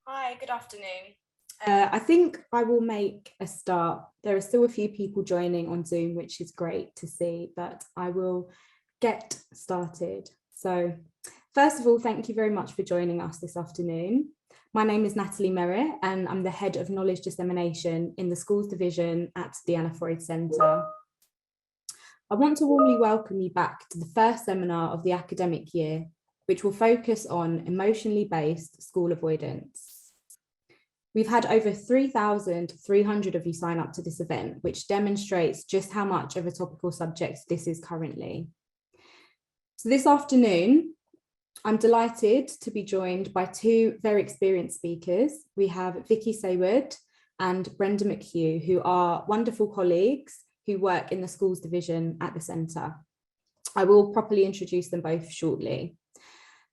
Hi, good afternoon. I think I will make a start. There are still a few people joining on Zoom, which is great to see, but I will get started. So first of all, thank you very much for joining us this afternoon. My name is Natalie Merrett, and I'm the Head of Knowledge Dissemination in the Schools Division at the Anna Freud Centre. I want to warmly welcome you back to the first seminar of the academic year, which will focus on emotionally based school avoidance. We've had over 3,300 of you sign up to this event, which demonstrates just how much of a topical subject this is currently. So this afternoon, I'm delighted to be joined by two very experienced speakers. We have Vicki Saywood and Brenda Mchugh, who are wonderful colleagues who work in the schools division at the centre. I will properly introduce them both shortly.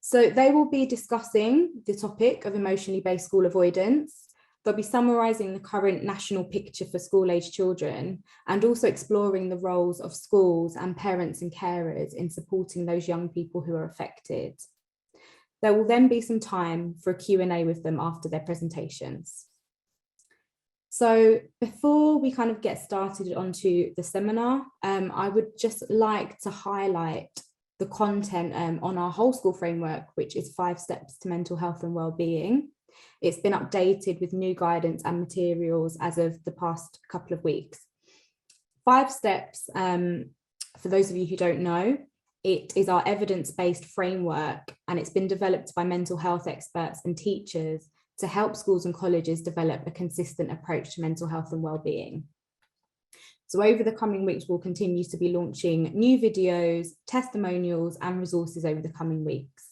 So they will be discussing the topic of emotionally based school avoidance. They'll be summarising the current national picture for school-aged children and also exploring the roles of schools and parents and carers in supporting those young people who are affected. There will then be some time for a Q&A with them after their presentations. So before we kind of get started onto the seminar, I would just like to highlight the content on our whole school framework, which is 5 steps to mental health and wellbeing. It's been updated with new guidance and materials as of the past couple of weeks. 5 steps, for those of you who don't know, it is our evidence-based framework, and it's been developed by mental health experts and teachers to help schools and colleges develop a consistent approach to mental health and wellbeing. So over the coming weeks, we'll continue to be launching new videos, testimonials, and resources over the coming weeks.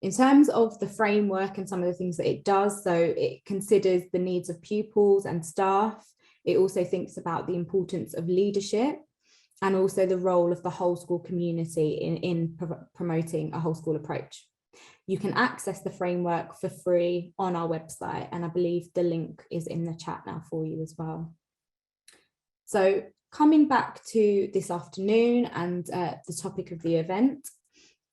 In terms of the framework and some of the things that it does, so it considers the needs of pupils and staff. It also thinks about the importance of leadership and also the role of the whole school community in promoting a whole school approach. You can access the framework for free on our website, and I believe the link is in the chat now for you as well. So coming back to this afternoon and the topic of the event.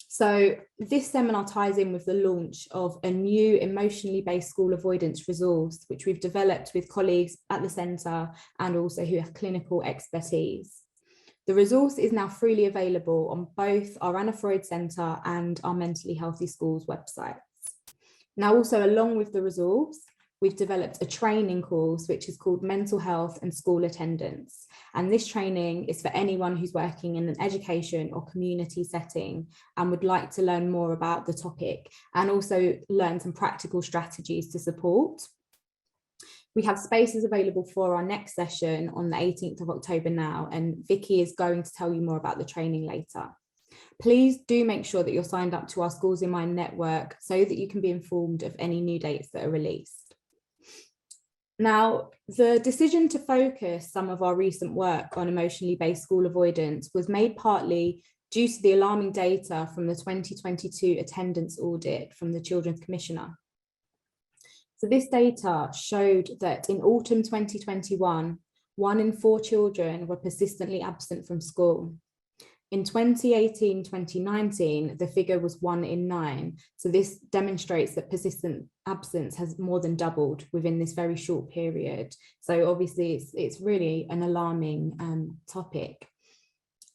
So this seminar ties in with the launch of a new emotionally based school avoidance resource, which we've developed with colleagues at the centre and also who have clinical expertise. The resource is now freely available on both our Anna Freud Centre and our Mentally Healthy Schools websites. Now, also along with the resource, we've developed a training course which is called Mental Health and School Attendance. And this training is for anyone who's working in an education or community setting and would like to learn more about the topic and also learn some practical strategies to support. We have spaces available for our next session on the 18th of October now, and Vicki is going to tell you more about the training later. Please do make sure that you're signed up to our Schools in Mind network so that you can be informed of any new dates that are released. Now, the decision to focus some of our recent work on emotionally based school avoidance was made partly due to the alarming data from the 2022 Attendance Audit from the Children's Commissioner. So this data showed that in autumn 2021, 1 in 4 children were persistently absent from school. In 2018-2019, the figure was 1 in 9. So this demonstrates that persistent absence has more than doubled within this very short period. So obviously it's really an alarming topic.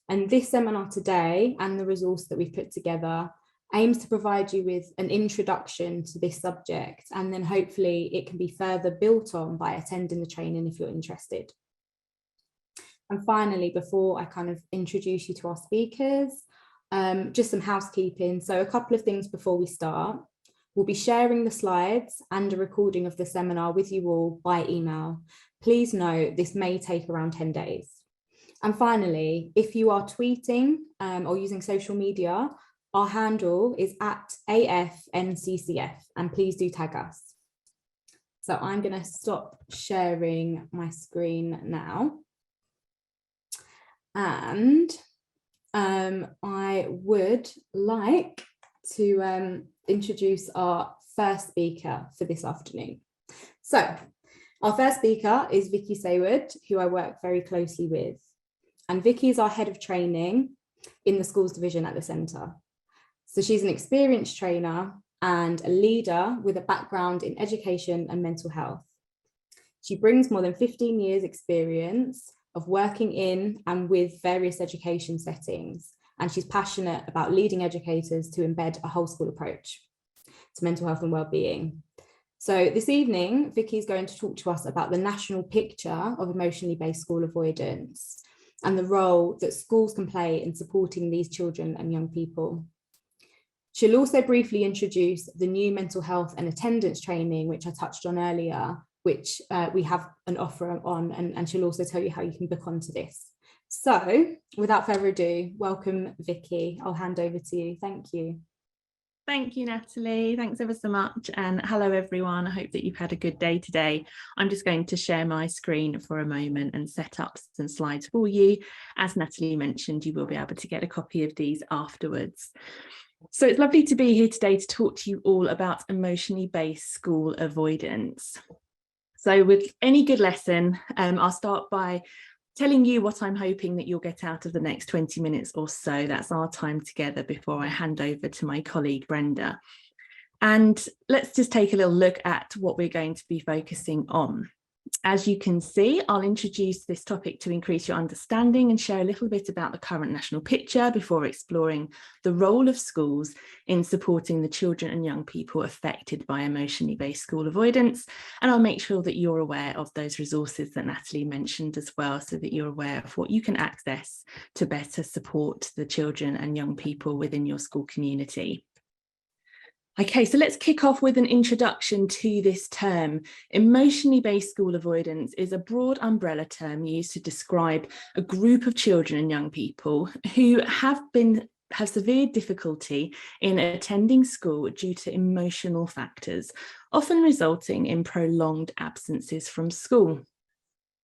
And this seminar today and the resource that we've put together aims to provide you with an introduction to this subject, and then hopefully it can be further built on by attending the training if you're interested. And finally, before I kind of introduce you to our speakers, just some housekeeping. So a couple of things before we start. We'll be sharing the slides and a recording of the seminar with you all by email. Please note this may take around 10 days. And finally, if you are tweeting or using social media, our handle is @AFNCCF, and please do tag us. So I'm going to stop sharing my screen now. And I would like to introduce our first speaker for this afternoon. So our first speaker is Vicki Saywood, who I work very closely with. And Vicki is our head of training in the schools division at the centre. So she's an experienced trainer and a leader with a background in education and mental health. She brings more than 15 years experience of working in and with various education settings, and she's passionate about leading educators to embed a whole school approach to mental health and well-being. So this evening, Vicky is going to talk to us about the national picture of emotionally based school avoidance and the role that schools can play in supporting these children and young people. She'll also briefly introduce the new mental health and attendance training, which I touched on earlier, which we have an offer on, and she'll also tell you how you can book onto this. So without further ado, welcome, Vicky. I'll hand over to you. Thank you. Thank you, Natalie. Thanks ever so much. And hello, everyone. I hope that you've had a good day today. I'm just going to share my screen for a moment and set up some slides for you. As Natalie mentioned, you will be able to get a copy of these afterwards. So it's lovely to be here today to talk to you all about emotionally based school avoidance. So with any good lesson, I'll start by telling you what I'm hoping that you'll get out of the next 20 minutes or so. That's our time together before I hand over to my colleague, Brenda. And let's just take a little look at what we're going to be focusing on. As you can see, I'll introduce this topic to increase your understanding and share a little bit about the current national picture before exploring the role of schools in supporting the children and young people affected by emotionally based school avoidance. And I'll make sure that you're aware of those resources that Natalie mentioned as well, so that you're aware of what you can access to better support the children and young people within your school community. Okay, so let's kick off with an introduction to this term. Emotionally based school avoidance is a broad umbrella term used to describe a group of children and young people who have severe difficulty in attending school due to emotional factors, often resulting in prolonged absences from school.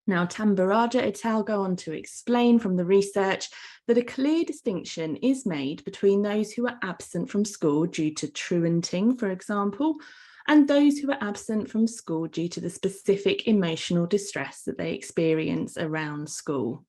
Now, Tambaraja et al. Go on to explain from the research that a clear distinction is made between those who are absent from school due to truanting, for example, and those who are absent from school due to the specific emotional distress that they experience around school.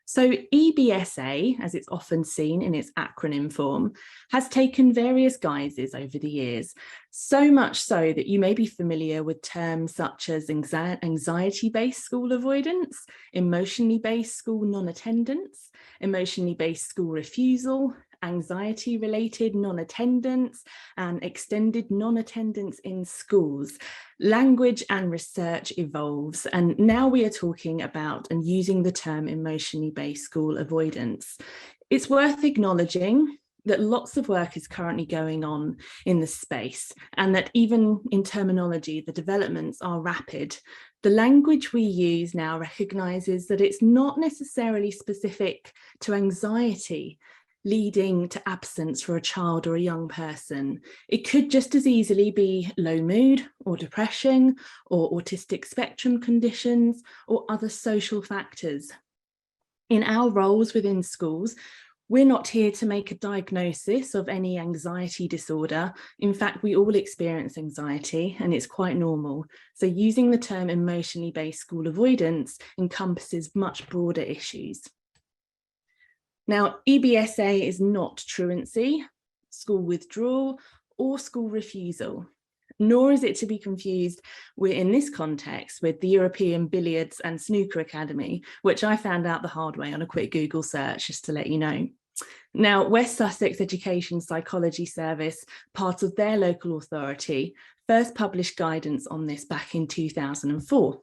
So EBSA, as it's often seen in its acronym form, has taken various guises over the years, so much so that you may be familiar with terms such as anxiety-based school avoidance, emotionally-based school non-attendance, emotionally-based school refusal, anxiety-related non-attendance, and extended non-attendance in schools. Language and research evolves, and now we are talking about and using the term emotionally based school avoidance. It's worth acknowledging that lots of work is currently going on in the space, and that even in terminology, the developments are rapid. The language we use now recognises that it's not necessarily specific to anxiety leading to absence for a child or a young person. It could just as easily be low mood or depression or autistic spectrum conditions or other social factors. In our roles within schools, we're not here to make a diagnosis of any anxiety disorder. In fact, we all experience anxiety and it's quite normal. So using the term emotionally based school avoidance encompasses much broader issues. Now, EBSA is not truancy, school withdrawal, or school refusal, nor is it to be confused in this context with the European Billiards and Snooker Academy, which I found out the hard way on a quick Google search, just to let you know. Now, West Sussex Education Psychology Service, part of their local authority, first published guidance on this back in 2004.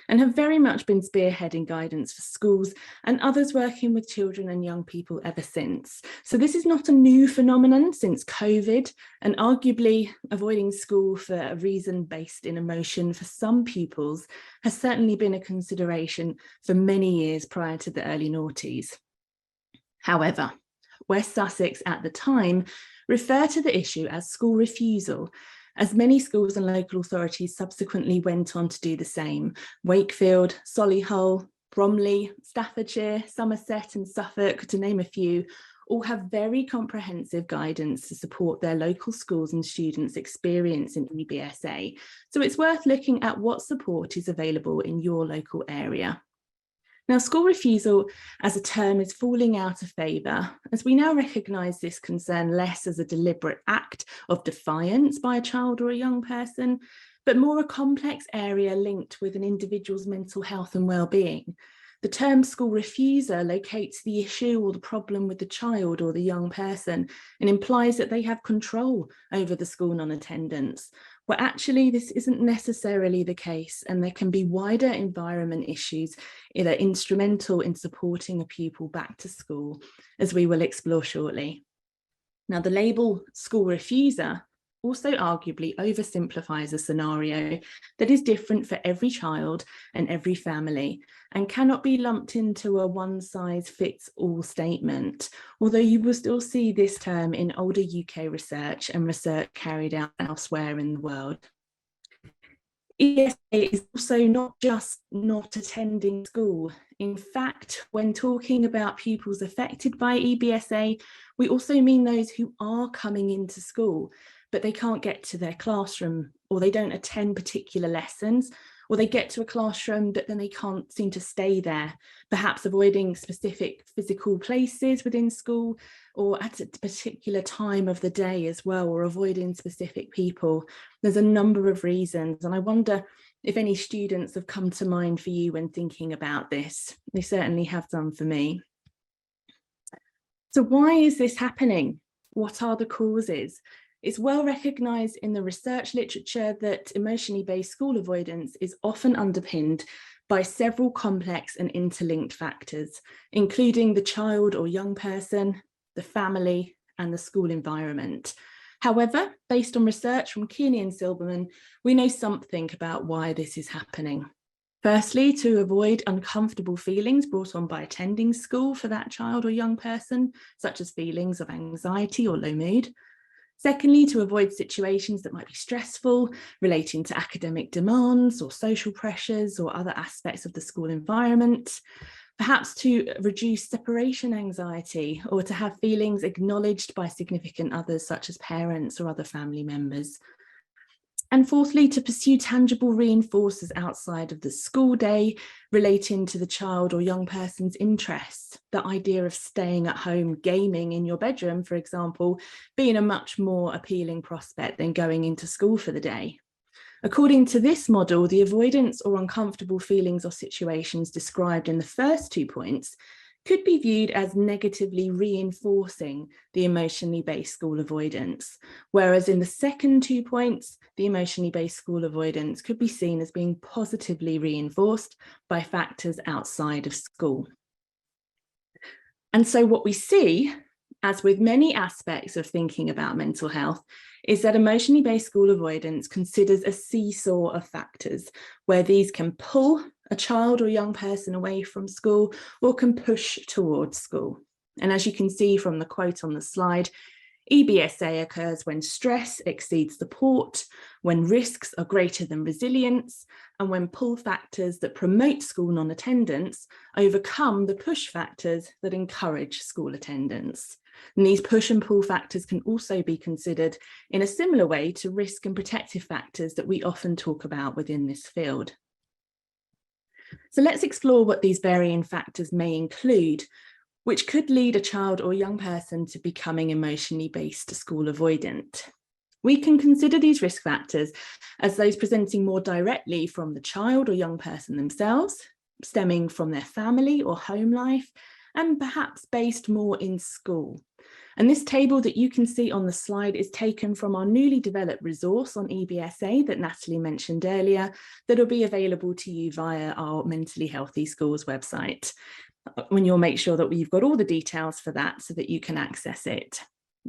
And have very much been spearheading guidance for schools and others working with children and young people ever since. So this is not a new phenomenon since COVID, and arguably avoiding school for a reason based in emotion for some pupils has certainly been a consideration for many years prior to the early noughties. However, West Sussex at the time referred to the issue as school refusal, as many schools and local authorities subsequently went on to do the same. Wakefield, Solihull, Bromley, Staffordshire, Somerset and Suffolk, to name a few, all have very comprehensive guidance to support their local schools and students experiencing EBSA. So it's worth looking at what support is available in your local area. Now, school refusal as a term is falling out of favour, as we now recognise this concern less as a deliberate act of defiance by a child or a young person, but more a complex area linked with an individual's mental health and well-being. The term school refuser locates the issue or the problem with the child or the young person and implies that they have control over the school non-attendance, where actually this isn't necessarily the case, and there can be wider environment issues that are instrumental in supporting a pupil back to school, as we will explore shortly. Now, the label school refuser also arguably oversimplifies a scenario that is different for every child and every family, and cannot be lumped into a one-size-fits-all statement, although you will still see this term in older UK research and research carried out elsewhere in the world. EBSA is also not just not attending school. In fact, when talking about pupils affected by EBSA, we also mean those who are coming into school, but they can't get to their classroom, or they don't attend particular lessons, or they get to a classroom but then they can't seem to stay there, perhaps avoiding specific physical places within school or at a particular time of the day as well, or avoiding specific people. There's a number of reasons, and I wonder if any students have come to mind for you when thinking about this. They certainly have done for me. So why is this happening? What are the causes? It's well recognised in the research literature that emotionally based school avoidance is often underpinned by several complex and interlinked factors, including the child or young person, the family, and the school environment. However, based on research from Kearney and Silberman, we know something about why this is happening. Firstly, to avoid uncomfortable feelings brought on by attending school for that child or young person, such as feelings of anxiety or low mood. Secondly, to avoid situations that might be stressful, relating to academic demands or social pressures or other aspects of the school environment. Perhaps to reduce separation anxiety, or to have feelings acknowledged by significant others, such as parents or other family members. And fourthly, to pursue tangible reinforcers outside of the school day relating to the child or young person's interests. The idea of staying at home gaming in your bedroom, for example, being a much more appealing prospect than going into school for the day. According to this model, the avoidance or uncomfortable feelings or situations described in the first 2 points could be viewed as negatively reinforcing the emotionally based school avoidance, whereas in the second 2 points, the emotionally based school avoidance could be seen as being positively reinforced by factors outside of school. And so what we see, as with many aspects of thinking about mental health, is that emotionally based school avoidance considers a seesaw of factors, where these can pull a child or young person away from school or can push towards school. And as you can see from the quote on the slide, EBSA occurs when stress exceeds support, when risks are greater than resilience, and when pull factors that promote school non-attendance overcome the push factors that encourage school attendance. And these push and pull factors can also be considered in a similar way to risk and protective factors that we often talk about within this field. So let's explore what these varying factors may include, which could lead a child or young person to becoming emotionally based school avoidant. We can consider these risk factors as those presenting more directly from the child or young person themselves, stemming from their family or home life, and perhaps based more in school. And this table that you can see on the slide is taken from our newly developed resource on EBSA that Natalie mentioned earlier, that will be available to you via our Mentally Healthy Schools website. When you'll make sure that we've got all the details for that so that you can access it.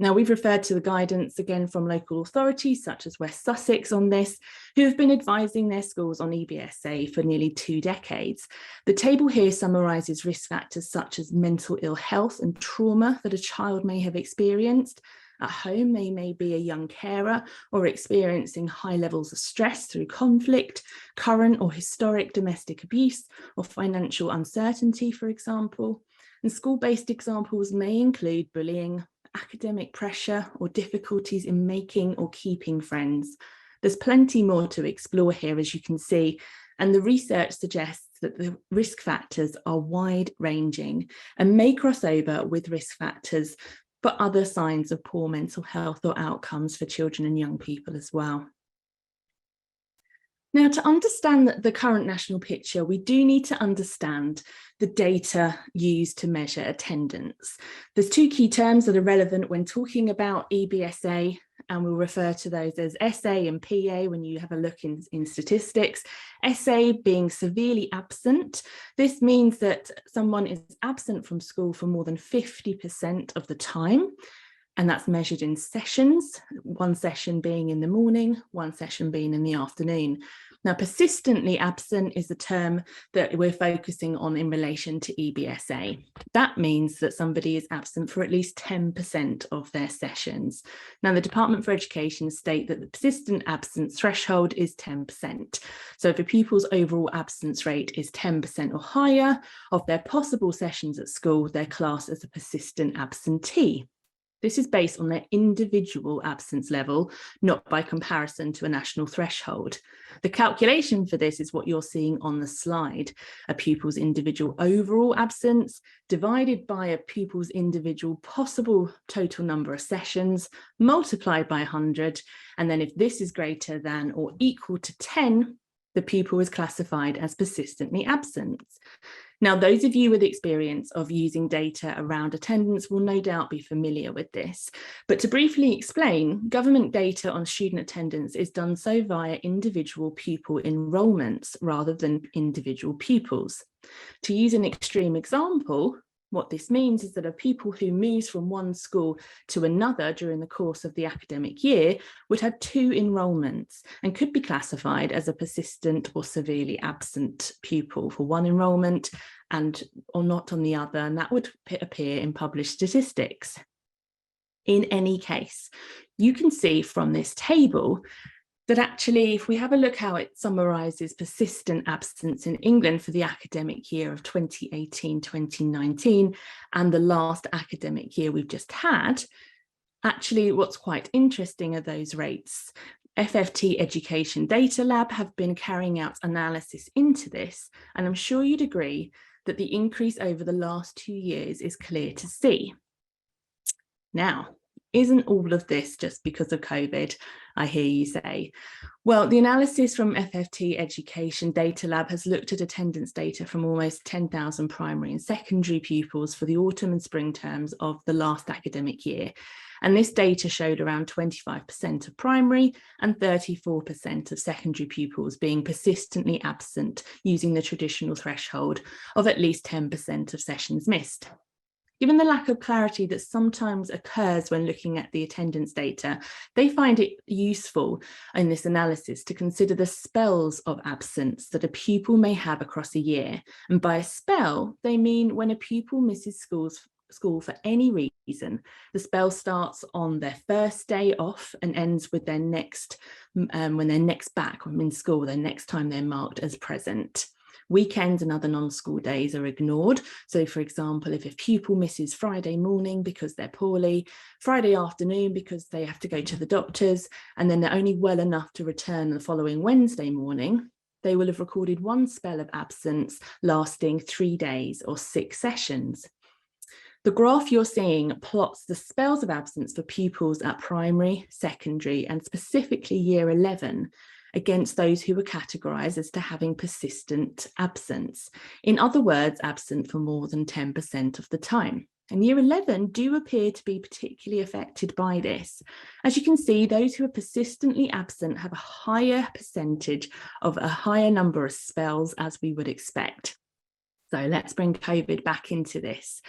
Now, we've referred to the guidance again from local authorities such as West Sussex on this, who have been advising their schools on EBSA for nearly 2 decades. The table here summarises risk factors such as mental ill health and trauma that a child may have experienced. At home, they may be a young carer or experiencing high levels of stress through conflict, current or historic domestic abuse, or financial uncertainty, for example. And school-based examples may include bullying, academic pressure, or difficulties in making or keeping friends. There's plenty more to explore here, as you can see, and the research suggests that the risk factors are wide-ranging and may cross over with risk factors for other signs of poor mental health or outcomes for children and young people as well. Now, to understand the current national picture, we do need to understand the data used to measure attendance. There's two key terms that are relevant when talking about EBSA, and we'll refer to those as SA and PA when you have a look in statistics. SA being severely absent. This means that someone is absent from school for more than 50% of the time. And that's measured in sessions, one session being in the morning, one session being in the afternoon. Now, persistently absent is the term that we're focusing on in relation to EBSA. That means that somebody is absent for at least 10% of their sessions. Now, the Department for Education state that the persistent absence threshold is 10%. So if a pupil's overall absence rate is 10% or higher of their possible sessions at school, they're classed as a persistent absentee. This is based on their individual absence level, not by comparison to a national threshold. The calculation for this is what you're seeing on the slide: a pupil's individual overall absence divided by a pupil's individual possible total number of sessions multiplied by 100. And then if this is greater than or equal to 10, the pupil is classified as persistently absent. Now, those of you with experience of using data around attendance will no doubt be familiar with this. But to briefly explain, government data on student attendance is done so via individual pupil enrolments rather than individual pupils. To use an extreme example, what this means is that a pupil who moves from one school to another during the course of the academic year would have two enrolments and could be classified as a persistent or severely absent pupil for one enrolment or not on the other, and that would appear in published statistics. In any case, you can see from this table that actually, if we have a look how it summarises persistent absence in England for the academic year of 2018-2019 and the last academic year we've just had, actually what's quite interesting are those rates. FFT Education Data Lab have been carrying out analysis into this, and I'm sure you'd agree that the increase over the last 2 years is clear to see. Now, isn't all of this just because of COVID, I hear you say? Well, the analysis from FFT Education Data Lab has looked at attendance data from almost 10,000 primary and secondary pupils for the autumn and spring terms of the last academic year. And this data showed around 25% of primary and 34% of secondary pupils being persistently absent using the traditional threshold of at least 10% of sessions missed. Given the lack of clarity that sometimes occurs when looking at the attendance data, they find it useful in this analysis to consider the spells of absence that a pupil may have across a year. And by a spell, they mean when a pupil misses school for any reason. The spell starts on their first day off and ends with their next, when they're next back in school, the next time they're marked as present. Weekends and other non-school days are ignored. So, for example, if a pupil misses Friday morning because they're poorly, Friday afternoon because they have to go to the doctors, and then they're only well enough to return the following Wednesday morning, they will have recorded one spell of absence lasting 3 days or 6 sessions. The graph you're seeing plots the spells of absence for pupils at primary, secondary, and specifically year 11 against those who were categorised as to having persistent absence. In other words, absent for more than 10% of the time. And year 11 do appear to be particularly affected by this. As you can see, those who are persistently absent have a higher percentage of a higher number of spells as we would expect. So let's bring COVID back into this.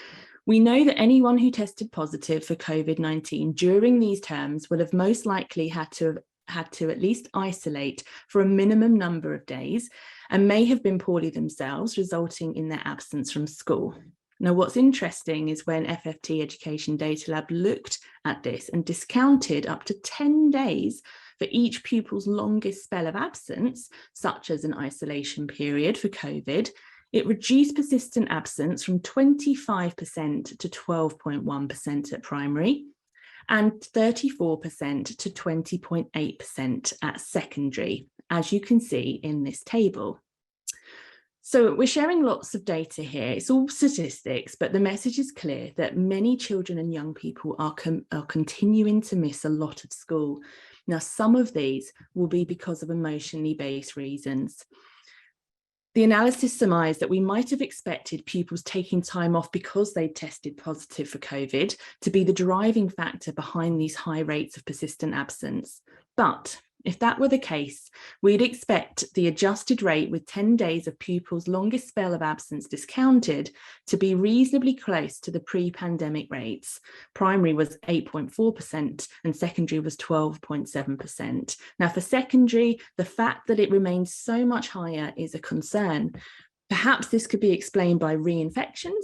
We know that anyone who tested positive for COVID-19 during these terms will have most likely had to at least isolate for a minimum number of days and may have been poorly themselves, resulting in their absence from school. Now, what's interesting is when FFT Education Data Lab looked at this and discounted up to 10 days for each pupil's longest spell of absence, such as an isolation period for COVID, it reduced persistent absence from 25% to 12.1% at primary, and 34% to 20.8% at secondary, as you can see in this table. So we're sharing lots of data here. It's all statistics, but the message is clear that many children and young people are continuing to miss a lot of school. Now, some of these will be because of emotionally based reasons. The analysis surmised that we might have expected pupils taking time off because they tested positive for COVID to be the driving factor behind these high rates of persistent absence. But if that were the case, we'd expect the adjusted rate with 10 days of pupils' longest spell of absence discounted to be reasonably close to the pre-pandemic rates. Primary was 8.4% and secondary was 12.7%. Now, for secondary, the fact that it remains so much higher is a concern. Perhaps this could be explained by reinfections,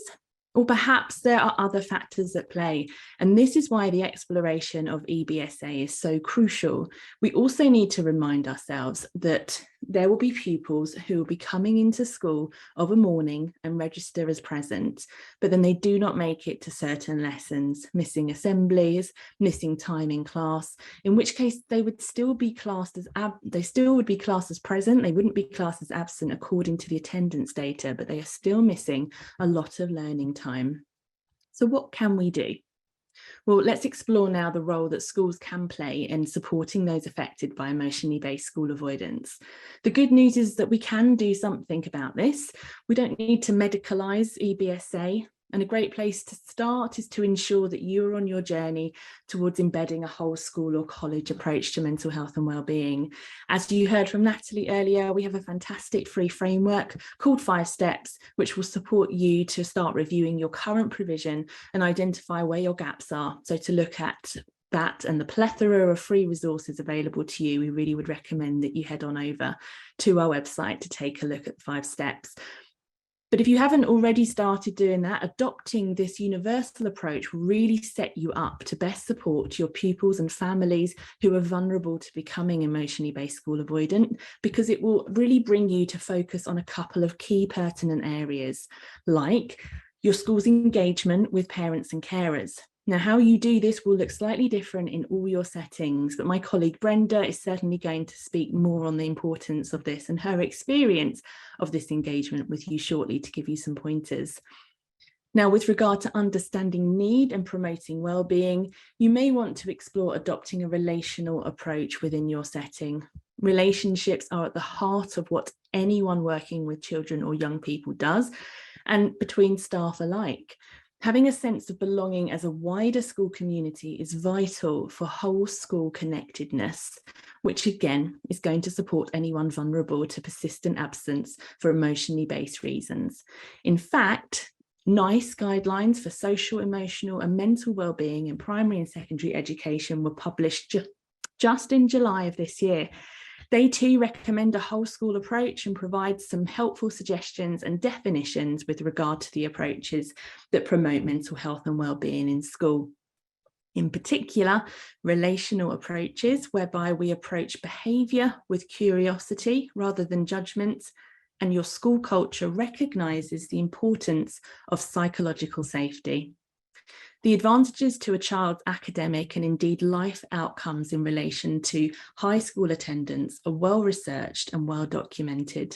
or perhaps there are other factors at play. And this is why the exploration of EBSA is so crucial. We also need to remind ourselves that there will be pupils who will be coming into school of a morning and register as present, but then they do not make it to certain lessons, missing assemblies, missing time in class, in which case they would still be classed as present. They wouldn't be classed as absent according to the attendance data, but they are still missing a lot of learning time. So what can we do? Well, let's explore now the role that schools can play in supporting those affected by emotionally based school avoidance. The good news is that we can do something about this. We don't need to medicalise EBSA. And a great place to start is to ensure that you're on your journey towards embedding a whole school or college approach to mental health and wellbeing. As you heard from Natalie earlier, we have a fantastic free framework called 5 Steps, which will support you to start reviewing your current provision and identify where your gaps are. So to look at that and the plethora of free resources available to you, we really would recommend that you head on over to our website to take a look at the 5 steps. But if you haven't already started doing that, adopting this universal approach will really set you up to best support your pupils and families who are vulnerable to becoming emotionally based school avoidant, because it will really bring you to focus on a couple of key pertinent areas, like your school's engagement with parents and carers. Now, how you do this will look slightly different in all your settings, but my colleague Brenda is certainly going to speak more on the importance of this and her experience of this engagement with you shortly to give you some pointers. Now, with regard to understanding need and promoting well-being, you may want to explore adopting a relational approach within your setting. Relationships are at the heart of what anyone working with children or young people does, and between staff alike. Having a sense of belonging as a wider school community is vital for whole school connectedness, which again is going to support anyone vulnerable to persistent absence for emotionally based reasons. In fact, NICE guidelines for social, emotional and mental wellbeing in primary and secondary education were published just in July of this year. They too recommend a whole school approach and provide some helpful suggestions and definitions with regard to the approaches that promote mental health and wellbeing in school. In particular, relational approaches whereby we approach behaviour with curiosity rather than judgment, and your school culture recognises the importance of psychological safety. The advantages to a child's academic and indeed life outcomes in relation to high school attendance are well researched and well documented.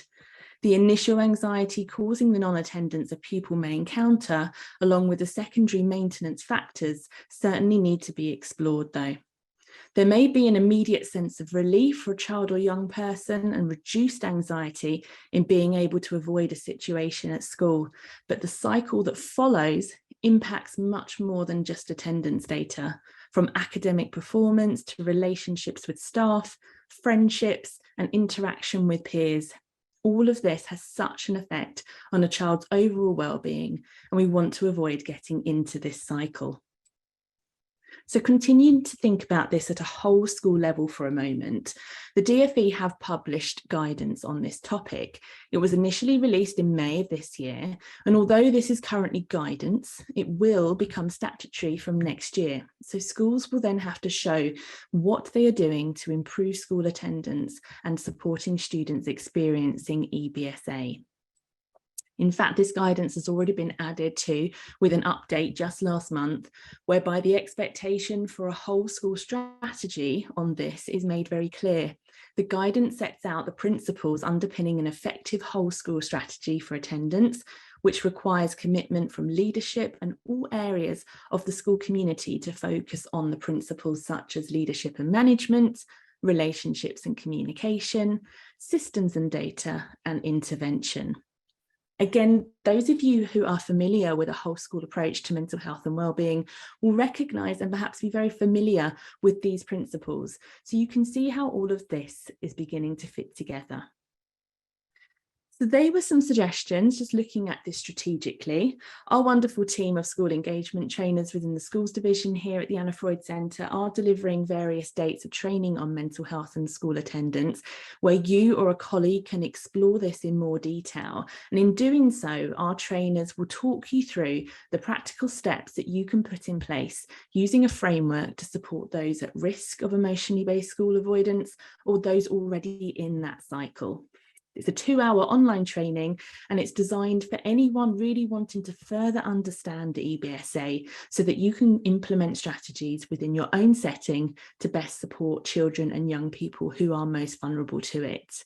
The initial anxiety causing the non-attendance a pupil may encounter, along with the secondary maintenance factors, certainly need to be explored though. There may be an immediate sense of relief for a child or young person and reduced anxiety in being able to avoid a situation at school, but the cycle that follows impacts much more than just attendance data, from academic performance to relationships with staff, friendships, and interaction with peers. All of this has such an effect on a child's overall well-being, and we want to avoid getting into this cycle. So continuing to think about this at a whole school level for a moment, the DfE have published guidance on this topic. It was initially released in May of this year, and although this is currently guidance, it will become statutory from next year. So schools will then have to show what they are doing to improve school attendance and supporting students experiencing EBSA. In fact, this guidance has already been added to with an update just last month, whereby the expectation for a whole school strategy on this is made very clear. The guidance sets out the principles underpinning an effective whole school strategy for attendance, which requires commitment from leadership and all areas of the school community to focus on the principles such as leadership and management, relationships and communication, systems and data, and intervention. Again, those of you who are familiar with a whole school approach to mental health and wellbeing will recognise and perhaps be very familiar with these principles. So you can see how all of this is beginning to fit together. So they were some suggestions, just looking at this strategically. Our wonderful team of school engagement trainers within the schools division here at the Anna Freud Centre are delivering various dates of training on mental health and school attendance, where you or a colleague can explore this in more detail. And in doing so, our trainers will talk you through the practical steps that you can put in place using a framework to support those at risk of emotionally based school avoidance or those already in that cycle. It's a 2-hour online training, and it's designed for anyone really wanting to further understand the EBSA so that you can implement strategies within your own setting to best support children and young people who are most vulnerable to it.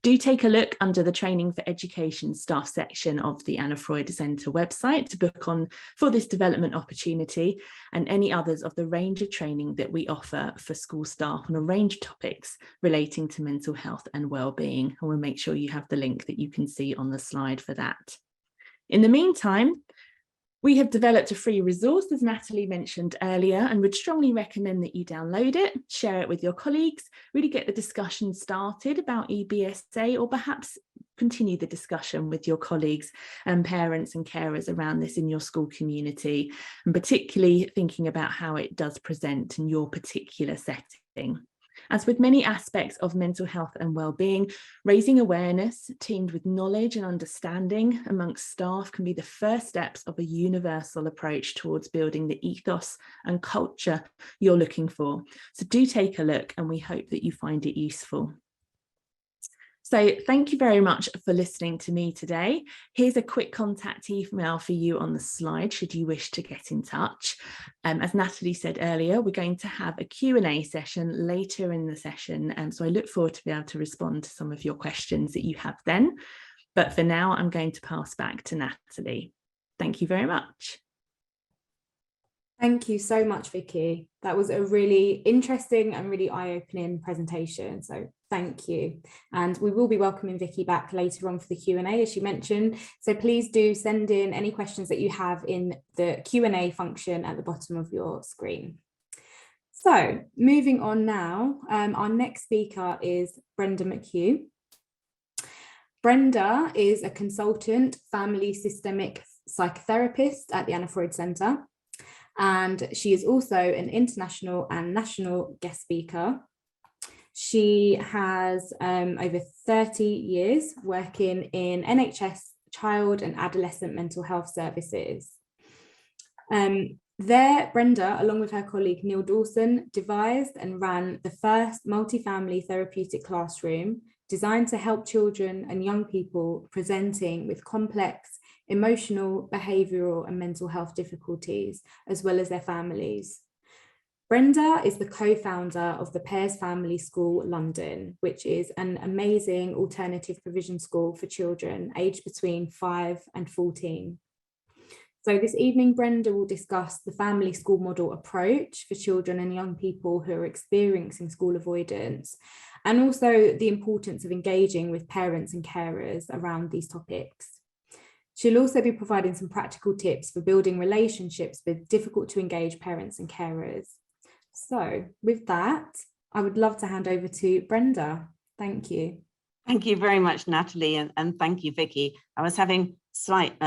Do take a look under the Training for Education staff section of the Anna Freud Centre website to book on for this development opportunity and any others of the range of training that we offer for school staff on a range of topics relating to mental health and wellbeing. And we'll make sure you have the link that you can see on the slide for that. In the meantime, we have developed a free resource, as Natalie mentioned earlier, and would strongly recommend that you download it, share it with your colleagues, really get the discussion started about EBSA, or perhaps continue the discussion with your colleagues and parents and carers around this in your school community, and particularly thinking about how it does present in your particular setting. As with many aspects of mental health and wellbeing, raising awareness teamed with knowledge and understanding amongst staff can be the first steps of a universal approach towards building the ethos and culture you're looking for. So do take a look, and we hope that you find it useful. So thank you very much for listening to me today. Here's a quick contact email for you on the slide should you wish to get in touch. As Natalie said earlier, we're going to have a Q&A session later in the session, and so I look forward to be able to respond to some of your questions that you have then. But for now, I'm going to pass back to Natalie. Thank you very much. Thank you so much, Vicky. That was a really interesting and really eye-opening presentation. So thank you. And we will be welcoming Vicky back later on for the Q&A, as you mentioned. So please do send in any questions that you have in the Q&A function at the bottom of your screen. So moving on now, our next speaker is Brenda Mchugh. Brenda is a consultant family systemic psychotherapist at the Anna Freud Centre. And she is also an international and national guest speaker. She has over 30 years working in NHS child and adolescent mental health services. There, Brenda, along with her colleague Neil Dawson, devised and ran the first multifamily therapeutic classroom designed to help children and young people presenting with complex emotional, behavioural and mental health difficulties, as well as their families. Brenda is the co-founder of the Pears Family School, London, which is an amazing alternative provision school for children aged between 5 and 14. So this evening, Brenda will discuss the family school model approach for children and young people who are experiencing school avoidance, and also the importance of engaging with parents and carers around these topics. She'll also be providing some practical tips for building relationships with difficult to engage parents and carers. So with that, I would love to hand over to Brenda. Thank you. Thank you very much, Natalie, and thank you, Vicky. I was having slight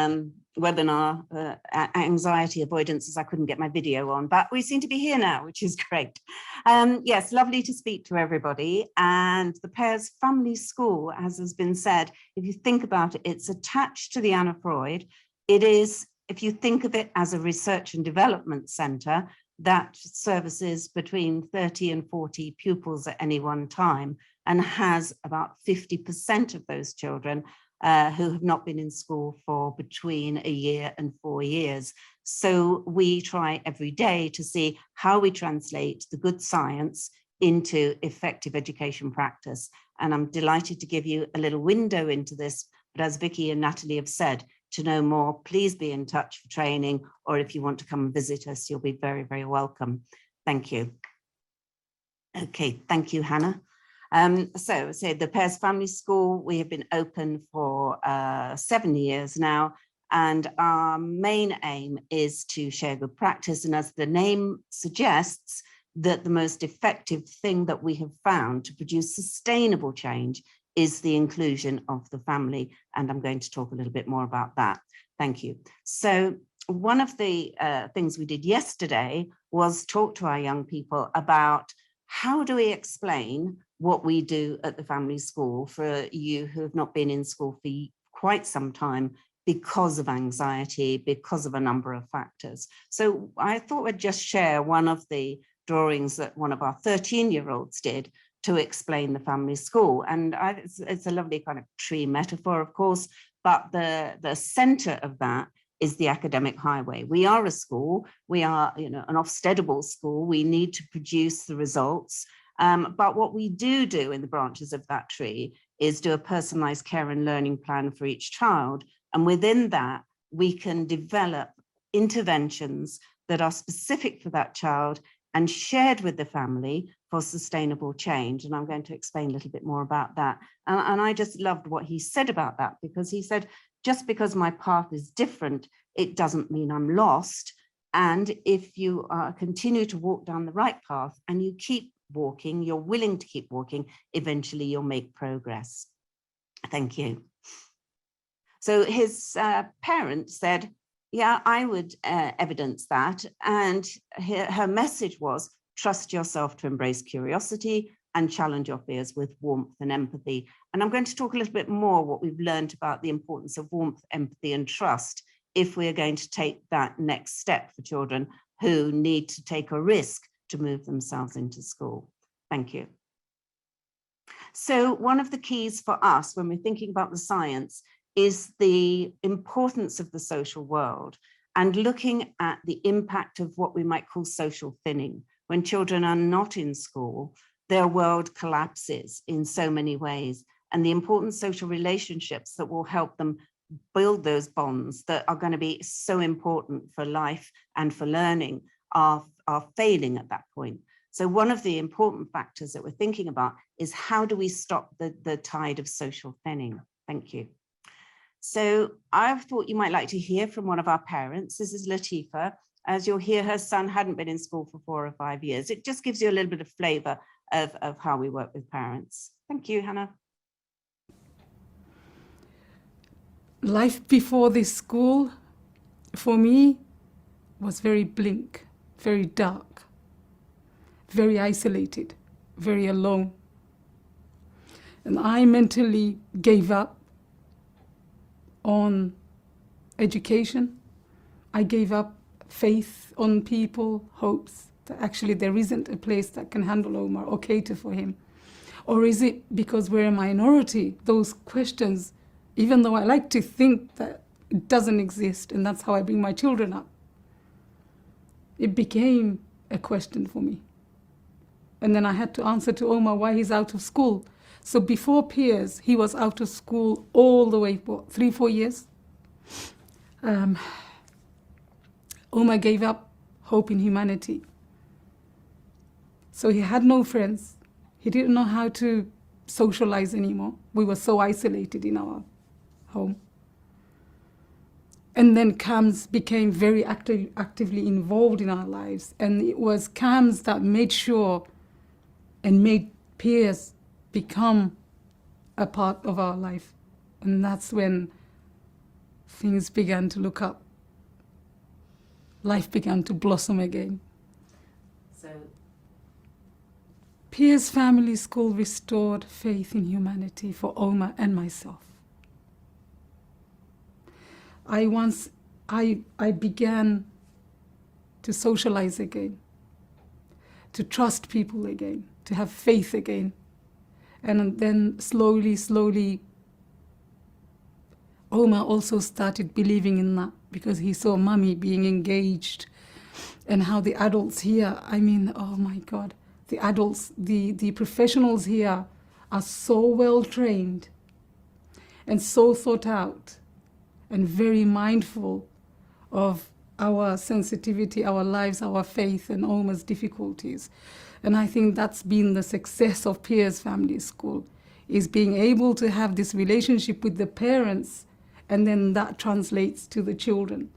webinar anxiety avoidance as I couldn't get my video on, but we seem to be here now, which is great. Yes, lovely to speak to everybody. And the Pears Family School, as has been said, if you think about it, it's attached to the Anna Freud. It is, if you think of it as a research and development centre that services between 30 and 40 pupils at any one time, and has about 50% of those children who have not been in school for between a year and 4 years. So we try every day to see how we translate the good science into effective education practice. And I'm delighted to give you a little window into this. But as Vicki and Natalie have said, to know more, please be in touch for training, or if you want to come and visit us, you'll be very, very welcome. Thank you. Okay, thank you, Hannah. So the Pears Family School, we have been open for 7 years now, and our main aim is to share good practice. And as the name suggests, that the most effective thing that we have found to produce sustainable change is the inclusion of the family. And I'm going to talk a little bit more about that. Thank you. So one of the things we did yesterday was talk to our young people about how do we explain what we do at the family school for you who have not been in school for quite some time because of anxiety, because of a number of factors. So I thought I'd just share one of the drawings that one of our 13-year-olds did to explain the family school. And it's a lovely kind of tree metaphor, of course, but the center of that is the academic highway. We are a school, we are an Ofstedable school, we need to produce the results. But what we do in the branches of that tree is do a personalized care and learning plan for each child. And within that, we can develop interventions that are specific for that child and shared with the family for sustainable change. And I'm going to explain a little bit more about that. And I just loved what he said about that, because he said, just because my path is different, it doesn't mean I'm lost. And if you continue to walk down the right path and you keep walking, you're willing to keep walking, eventually you'll make progress. Thank you. So his parents said, yeah, I would evidence that. And her message was, trust yourself to embrace curiosity and challenge your fears with warmth and empathy. And I'm going to talk a little bit more what we've learned about the importance of warmth, empathy, and trust if we're going to take that next step for children who need to take a risk to move themselves into school. Thank you. So one of the keys for us when we're thinking about the science is the importance of the social world and looking at the impact of what we might call social thinning. When children are not in school, their world collapses in so many ways, and the important social relationships that will help them build those bonds that are going to be so important for life and for learning are failing at that point. So one of the important factors that we're thinking about is how do we stop the tide of social thinning? Thank you. So I thought you might like to hear from one of our parents. This is Latifa. As you'll hear, her son hadn't been in school for 4 or 5 years. It just gives you a little bit of flavor of how we work with parents. Thank you, Hannah. Life before this school, for me, was very bleak, very dark, very isolated, very alone. And I mentally gave up on education. I gave up faith on people, hopes that actually there isn't a place that can handle Omar or cater for him. Or is it because we're a minority? Those questions, even though I like to think that it doesn't exist, and that's how I bring my children up, it became a question for me. And then I had to answer to Omar why he's out of school. So before Pears, he was out of school all the way, what, 3-4 years? Omar gave up hope in humanity. So he had no friends. He didn't know how to socialize anymore. We were so isolated in our home. And then CAMS became very actively involved in our lives. And it was CAMS that made sure and made Pears become a part of our life. And that's when things began to look up. Life began to blossom again. So Pears Family School restored faith in humanity for Omar and myself. I began to socialize again, to trust people again, to have faith again. And then slowly, Omar also started believing in that because he saw mummy being engaged and how the adults here, I mean, oh my God, the adults, the professionals here are so well trained and so thought out and very mindful of our sensitivity, our lives, our faith, and Omar's difficulties. And I think that's been the success of Pears Family School, is being able to have this relationship with the parents, and then that translates to the children.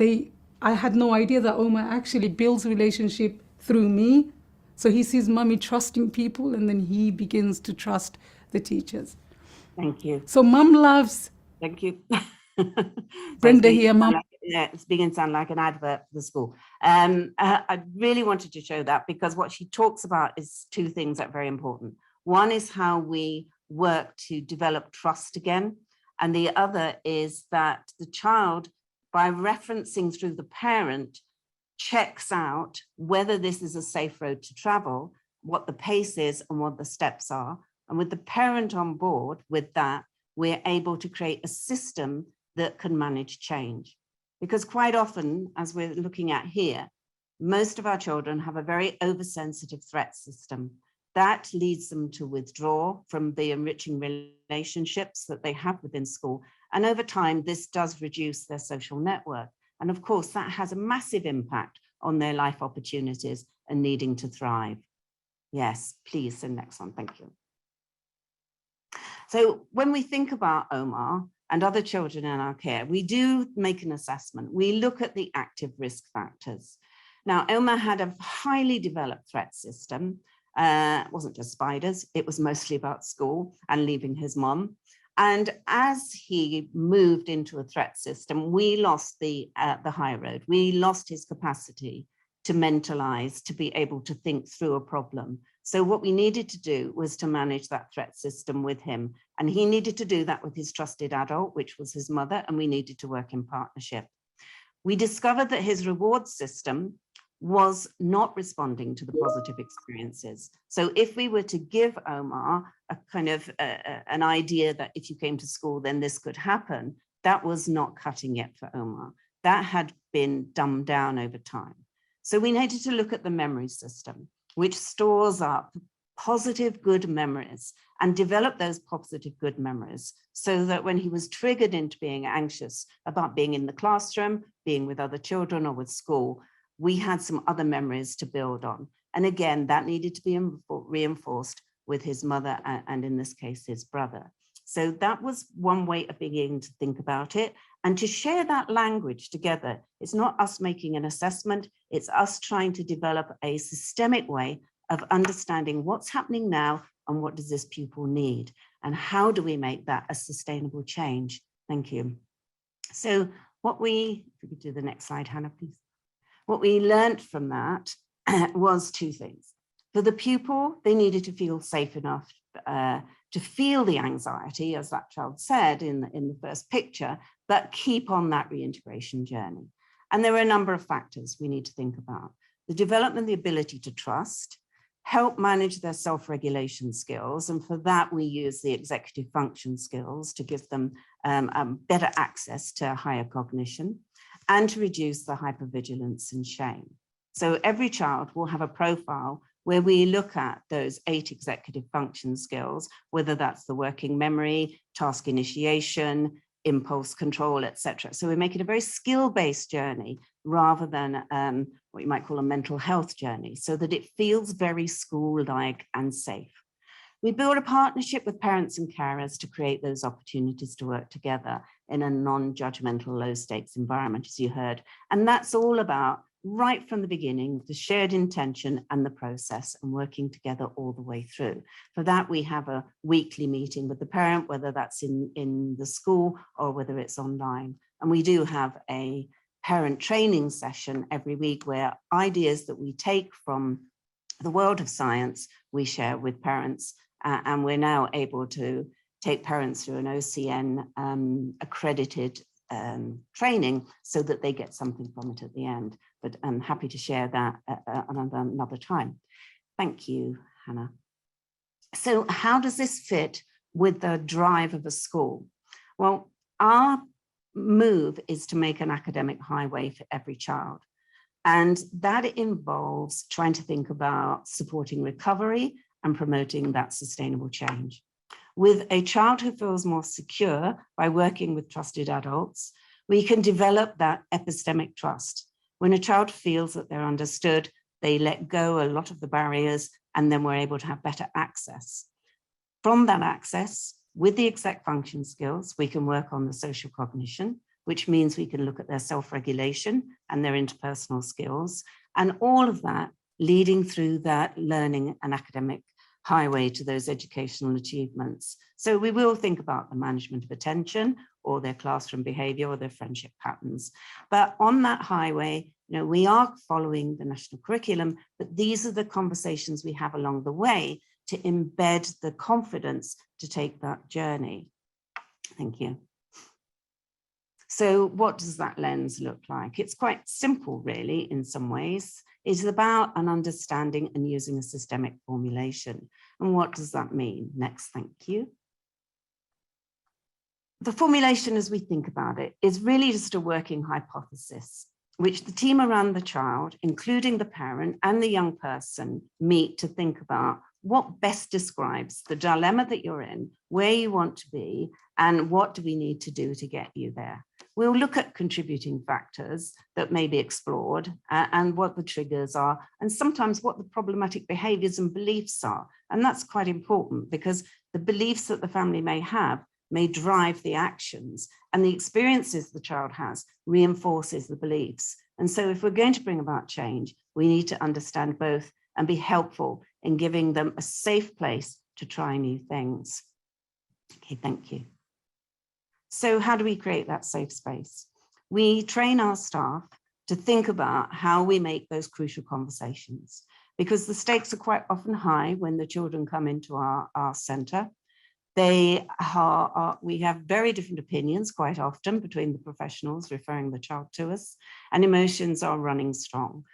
I had no idea that Omar actually builds relationship through me. So he sees mummy trusting people, and then he begins to trust the teachers. Thank you. So mum loves. Thank you. Brenda here, mum. It's beginning to sound like an advert for the school. I really wanted to show that because what she talks about is two things that are very important. One is how we work to develop trust again. And the other is that the child, by referencing through the parent, checks out whether this is a safe road to travel, what the pace is and what the steps are. And with the parent on board with that, we're able to create a system that can manage change. Because quite often, as we're looking at here, most of our children have a very oversensitive threat system. That leads them to withdraw from the enriching relationships that they have within school. And over time, this does reduce their social network. And of course, that has a massive impact on their life opportunities and needing to thrive. Yes, please, the next one, thank you. So when we think about Omar and other children in our care, we do make an assessment. We look at the active risk factors. Now, Omar had a highly developed threat system. It wasn't just spiders, it was mostly about school and leaving his mom. And as he moved into a threat system, we lost the high road. We lost his capacity to mentalize, to be able to think through a problem. So what we needed to do was to manage that threat system with him. And he needed to do that with his trusted adult, which was his mother, and we needed to work in partnership. We discovered that his reward system was not responding to the positive experiences. So if we were to give Omar a kind of an idea that if you came to school, then this could happen, that was not cutting it for Omar. That had been dumbed down over time. So we needed to look at the memory system, which stores up positive, good memories and develop those positive, good memories so that when he was triggered into being anxious about being in the classroom, being with other children or with school, we had some other memories to build on. And again, that needed to be reinforced with his mother and in this case, his brother. So that was one way of beginning to think about it and to share that language together. It's not us making an assessment, it's us trying to develop a systemic way of understanding what's happening now and what does this pupil need and how do we make that a sustainable change. Thank you. So what if we could do the next slide, Hannah, please. What we learned from that was two things. For the pupil, they needed to feel safe enough to feel the anxiety, as that child said in the first picture, but keep on that reintegration journey. And there are a number of factors we need to think about. The development, the ability to trust, help manage their self-regulation skills. And for that, we use the executive function skills to give them better access to higher cognition and to reduce the hypervigilance and shame. So every child will have a profile where we look at those 8 executive function skills, whether that's the working memory, task initiation, impulse control, etc. So we make it a very skill-based journey rather than what you might call a mental health journey, so that it feels very school-like and safe. We build a partnership with parents and carers to create those opportunities to work together in a non-judgmental, low-stakes environment, as you heard. And that's all about, right from the beginning, the shared intention and the process and working together all the way through. For that, we have a weekly meeting with the parent, whether that's in the school or whether it's online. And we do have a parent training session every week where ideas that we take from the world of science, we share with parents. And we're now able to take parents through an OCN accredited training so that they get something from it at the end. But I'm happy to share that another time. Thank you, Hannah. So how does this fit with the drive of a school? Well, our move is to make an academic highway for every child. And that involves trying to think about supporting recovery and promoting that sustainable change. With a child who feels more secure by working with trusted adults, we can develop that epistemic trust. When a child feels that they're understood, they let go a lot of the barriers, and then we're able to have better access. From that access, with the exec function skills, we can work on the social cognition, which means we can look at their self-regulation and their interpersonal skills, and all of that leading through that learning and academic highway to those educational achievements. So we will think about the management of attention or their classroom behavior or their friendship patterns. But on that highway, we are following the national curriculum, but these are the conversations we have along the way to embed the confidence to take that journey. Thank you. So what does that lens look like? It's quite simple, really, in some ways. It's about an understanding and using a systemic formulation. And what does that mean? Next, thank you. The formulation, as we think about it, is really just a working hypothesis, which the team around the child, including the parent and the young person, meet to think about what best describes the dilemma that you're in, where you want to be, and what do we need to do to get you there. We'll look at contributing factors that may be explored and what the triggers are, and sometimes what the problematic behaviors and beliefs are. And that's quite important because the beliefs that the family may have may drive the actions, and the experiences the child has reinforces the beliefs. And so if we're going to bring about change, we need to understand both and be helpful in giving them a safe place to try new things. Okay, thank you. So how do we create that safe space? We train our staff to think about how we make those crucial conversations, because the stakes are quite often high when the children come into our centre. We have very different opinions quite often between the professionals referring the child to us, and emotions are running strong.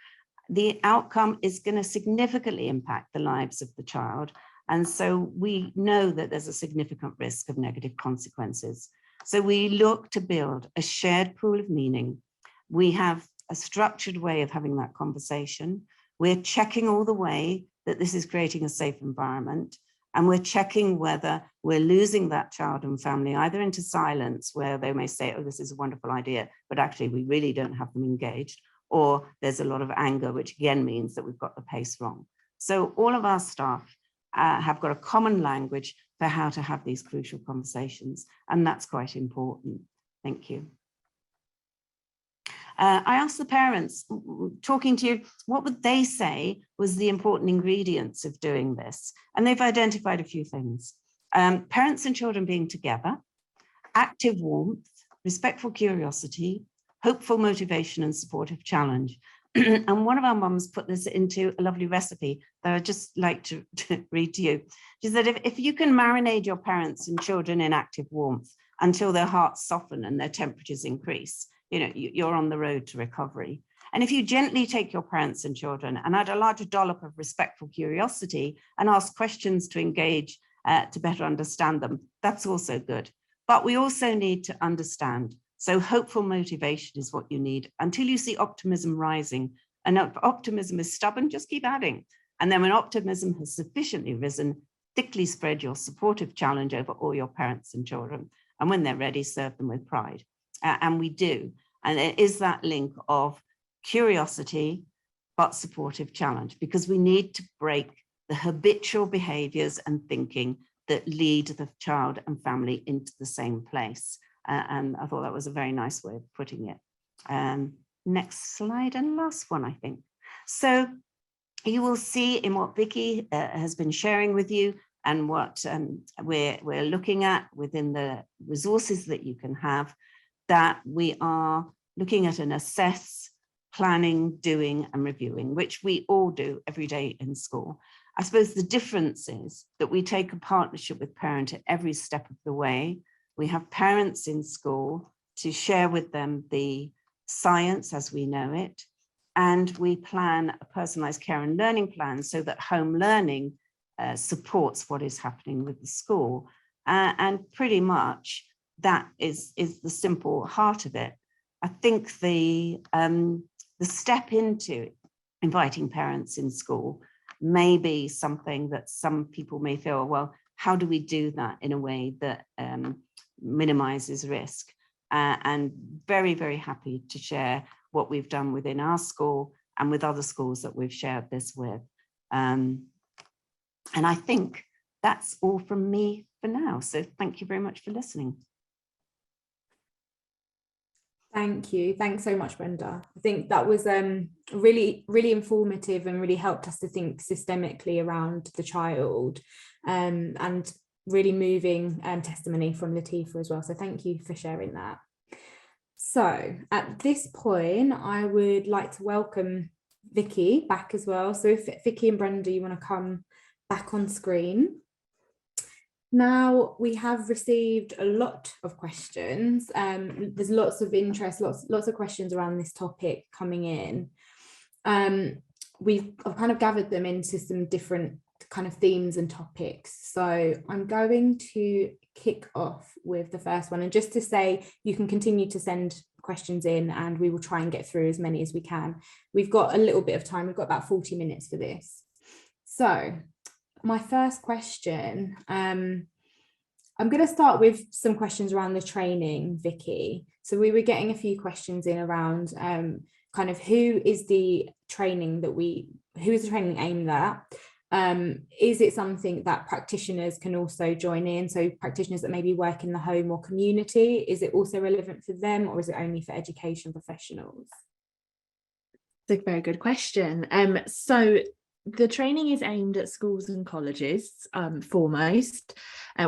The outcome is going to significantly impact the lives of the child. And so we know that there's a significant risk of negative consequences. So we look to build a shared pool of meaning. We have a structured way of having that conversation. We're checking all the way that this is creating a safe environment. And we're checking whether we're losing that child and family either into silence, where they may say, oh, this is a wonderful idea, but actually we really don't have them engaged, or there's a lot of anger, which again means that we've got the pace wrong. So all of our staff have got a common language for how to have these crucial conversations, and that's quite important. Thank you. I asked the parents, talking to you, what would they say was the important ingredients of doing this? And they've identified a few things. Parents and children being together, active warmth, respectful curiosity, hopeful motivation and supportive challenge. And one of our mums put this into a lovely recipe that I'd just like to read to you. She said, if you can marinate your parents and children in active warmth until their hearts soften and their temperatures increase, you're on the road to recovery. And if you gently take your parents and children and add a larger dollop of respectful curiosity and ask questions to engage to better understand them, that's also good. But we also need to understand. So hopeful motivation is what you need until you see optimism rising. And if optimism is stubborn, just keep adding. And then when optimism has sufficiently risen, thickly spread your supportive challenge over all your parents and children. And when they're ready, serve them with pride. And we do. And it is that link of curiosity, but supportive challenge, because we need to break the habitual behaviors and thinking that lead the child and family into the same place. And I thought that was a very nice way of putting it. Next slide and last one, I think. So you will see in what Vicki has been sharing with you and what we're looking at within the resources that you can have, that we are looking at an assess, planning, doing and reviewing, which we all do every day in school. I suppose the difference is that we take a partnership with parent at every step of the way. We have parents in school to share with them the science as we know it, and we plan a personalized care and learning plan so that home learning supports what is happening with the school. And pretty much that is the simple heart of it. I think the step into inviting parents in school may be something that some people may feel, well, how do we do that in a way that minimizes risk? And very, very happy to share what we've done within our school and with other schools that we've shared this with. And I think that's all from me for now. So thank you very much for listening. Thank you. Thanks so much, Brenda. I think that was really, really informative and really helped us to think systemically around the child, and really moving testimony from Latifah as well. So thank you for sharing that. So at this point, I would like to welcome Vicky back as well. So if Vicky and Brenda, you want to come back on screen. Now, we have received a lot of questions. There's lots of interest, lots of questions around this topic coming in. I've kind of gathered them into some different kind of themes and topics. So I'm going to kick off with the first one. And just to say, you can continue to send questions in and we will try and get through as many as we can. We've got a little bit of time. We've got about 40 minutes for this. So my first question, I'm going to start with some questions around the training, Vicky. So we were getting a few questions in around kind of who is the training aimed at? Is it something that practitioners can also join in? So practitioners that maybe work in the home or community, is it also relevant for them, or is it only for education professionals? That's a very good question. So the training is aimed at schools and colleges foremost.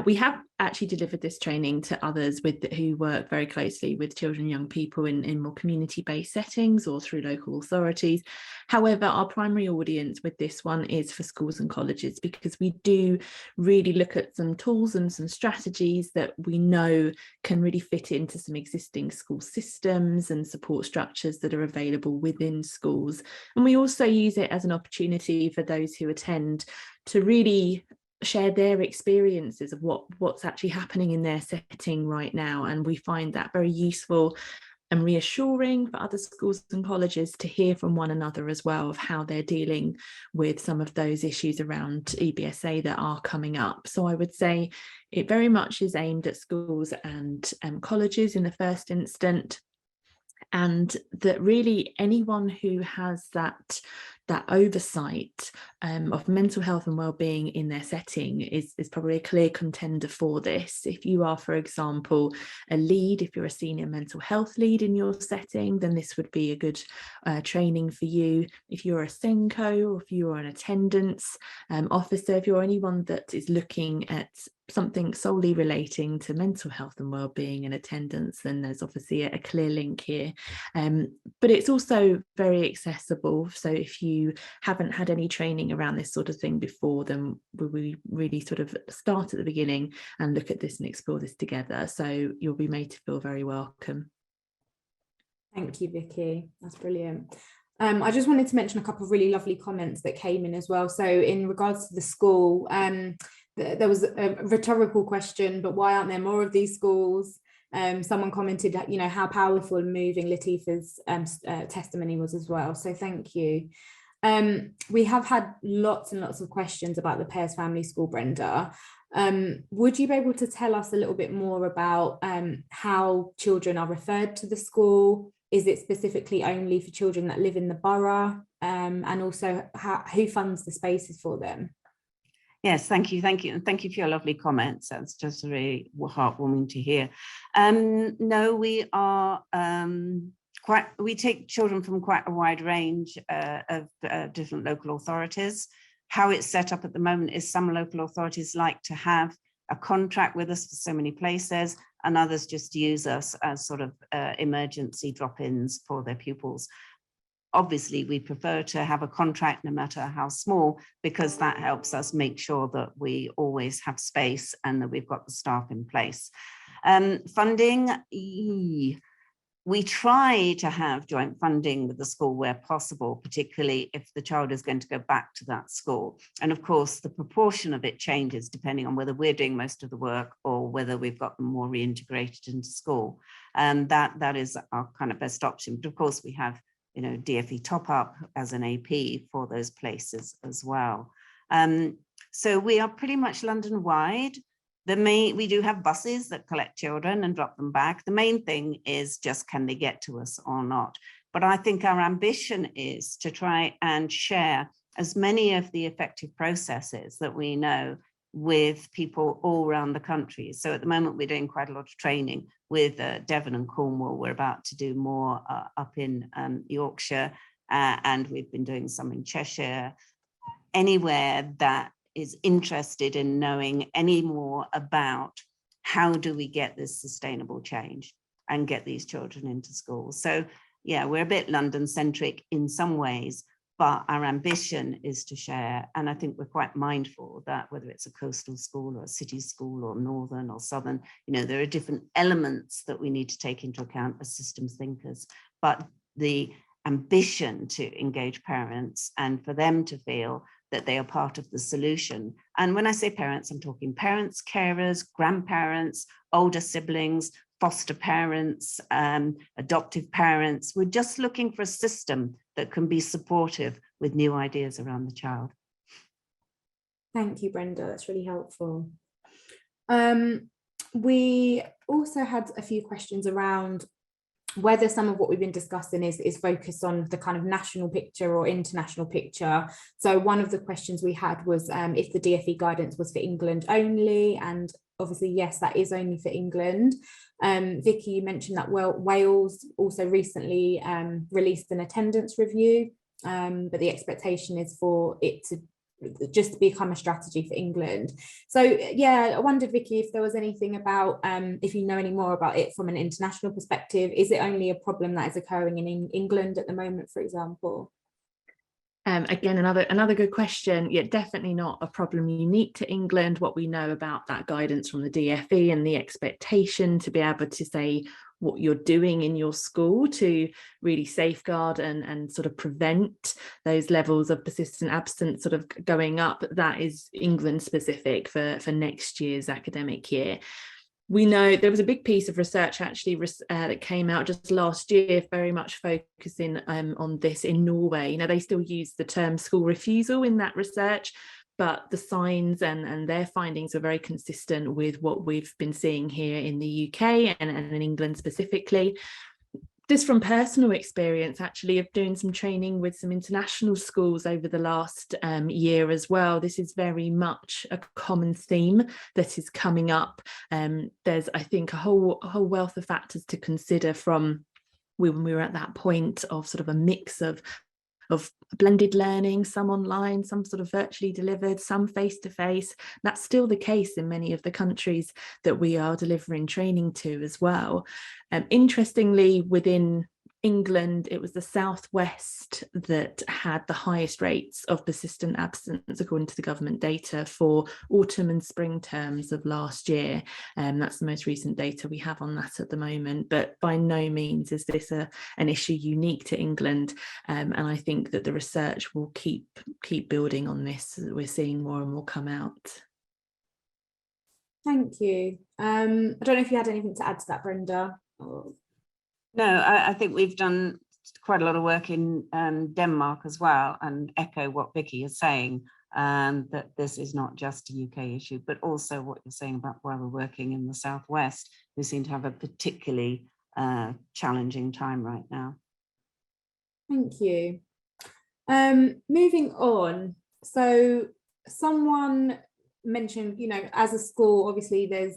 We have actually delivered this training to others who work very closely with children and young people in more community-based settings or through local authorities. However, our primary audience with this one is for schools and colleges, because we do really look at some tools and some strategies that we know can really fit into some existing school systems and support structures that are available within schools. And we also use it as an opportunity for those who attend to really share their experiences of what's actually happening in their setting right now. And we find that very useful and reassuring for other schools and colleges to hear from one another as well of how they're dealing with some of those issues around EBSA that are coming up. So I would say it very much is aimed at schools and colleges in the first instance, and that really anyone who has that oversight of mental health and well-being in their setting is probably a clear contender for this. If you are, for example, a lead, if you're a senior mental health lead in your setting, then this would be a good training for you. If you're a SENCO, or if you're an attendance officer, if you're anyone that is looking at something solely relating to mental health and well-being and attendance, then there's obviously a clear link here. But it's also very accessible. So if you haven't had any training around this sort of thing before, then we really sort of start at the beginning and look at this and explore this together. So you'll be made to feel very welcome. Thank you, Vicky. That's brilliant. I just wanted to mention a couple of really lovely comments that came in as well. So in regards to the school, there was a rhetorical question, but why aren't there more of these schools? Someone commented, how powerful and moving Latifah's testimony was as well. So thank you. We have had lots and lots of questions about the Pears Family School, Brenda. Would you be able to tell us a little bit more about how children are referred to the school? Is it specifically only for children that live in the borough? And also who funds the spaces for them? Yes, thank you. And thank you for your lovely comments. That's just really heartwarming to hear. No, we are we take children from quite a wide range of different local authorities. How it's set up at the moment is some local authorities like to have a contract with us for so many places, and others just use us as sort of emergency drop-ins for their pupils. Obviously, we prefer to have a contract, no matter how small, because that helps us make sure that we always have space and that we've got the staff in place. Funding, we try to have joint funding with the school where possible, particularly if the child is going to go back to that school. And of course, the proportion of it changes depending on whether we're doing most of the work or or whether we've got them more reintegrated into school. And that is our kind of best option. But of course, we have, you know, DFE top up as an AP for those places as well. So we are pretty much London wide. We do have buses that collect children and drop them back. The main thing is just, can they get to us or not? But I think our ambition is to try and share as many of the effective processes that we know with people all around the country. So at the moment, we're doing quite a lot of training with Devon and Cornwall. We're about to do more up in Yorkshire, and we've been doing some in Cheshire. Anywhere that is interested in knowing any more about how do we get this sustainable change and get these children into school. So yeah, we're a bit London-centric in some ways, but our ambition is to share. And I think we're quite mindful that whether it's a coastal school or a city school or northern or southern, you know, there are different elements that we need to take into account as systems thinkers. But the ambition to engage parents and for them to feel that they are part of the solution. And when I say parents, I'm talking parents, carers, grandparents, older siblings, foster parents, adoptive parents. We're just looking for a system that can be supportive with new ideas around the child. Thank you, Brenda. That's really helpful. We also had a few questions around whether some of what we've been discussing is focused on the kind of national picture or international picture. So one of the questions we had was if the DFE guidance was for England only, and obviously, yes, that is only for England. Vicky, you mentioned that Wales also recently released an attendance review, but the expectation is for it to just become a strategy for England. So yeah, I wondered, Vicky, if there was anything about, if you know any more about it from an international perspective. Is it only a problem that is occurring in England at the moment, for example? Again, another good question. Yeah, definitely not a problem unique to England. What we know about that guidance from the DFE and the expectation to be able to say what you're doing in your school to really safeguard and sort of prevent those levels of persistent absence sort of going up, that is England specific for next year's academic year. We know there was a big piece of research actually that came out just last year, very much focusing on this in Norway. You know, they still use the term school refusal in that research, but the signs and their findings are very consistent with what we've been seeing here in the UK and in England specifically. Just from personal experience, actually, of doing some training with some international schools over the last year as well, this is very much a common theme that is coming up. There's, I think, a whole wealth of factors to consider from when we were at that point of sort of a mix of blended learning, some online, some sort of virtually delivered, some face-to-face. That's still the case in many of the countries that we are delivering training to as well. Interestingly, within England, it was the southwest that had the highest rates of persistent absence according to the government data for autumn and spring terms of last year. That's the most recent data we have on that at the moment, but by no means is this an issue unique to England, and I think that the research will keep building on this. We're seeing more and more come out. Thank you. I don't know if you had anything to add to that, Brenda. No, I think we've done quite a lot of work in Denmark as well, and echo what Vicky is saying, that this is not just a UK issue, but also what you're saying about why we're working in the Southwest, who seem to have a particularly challenging time right now. Thank you. Moving on. So someone mentioned, you know, as a school, obviously there's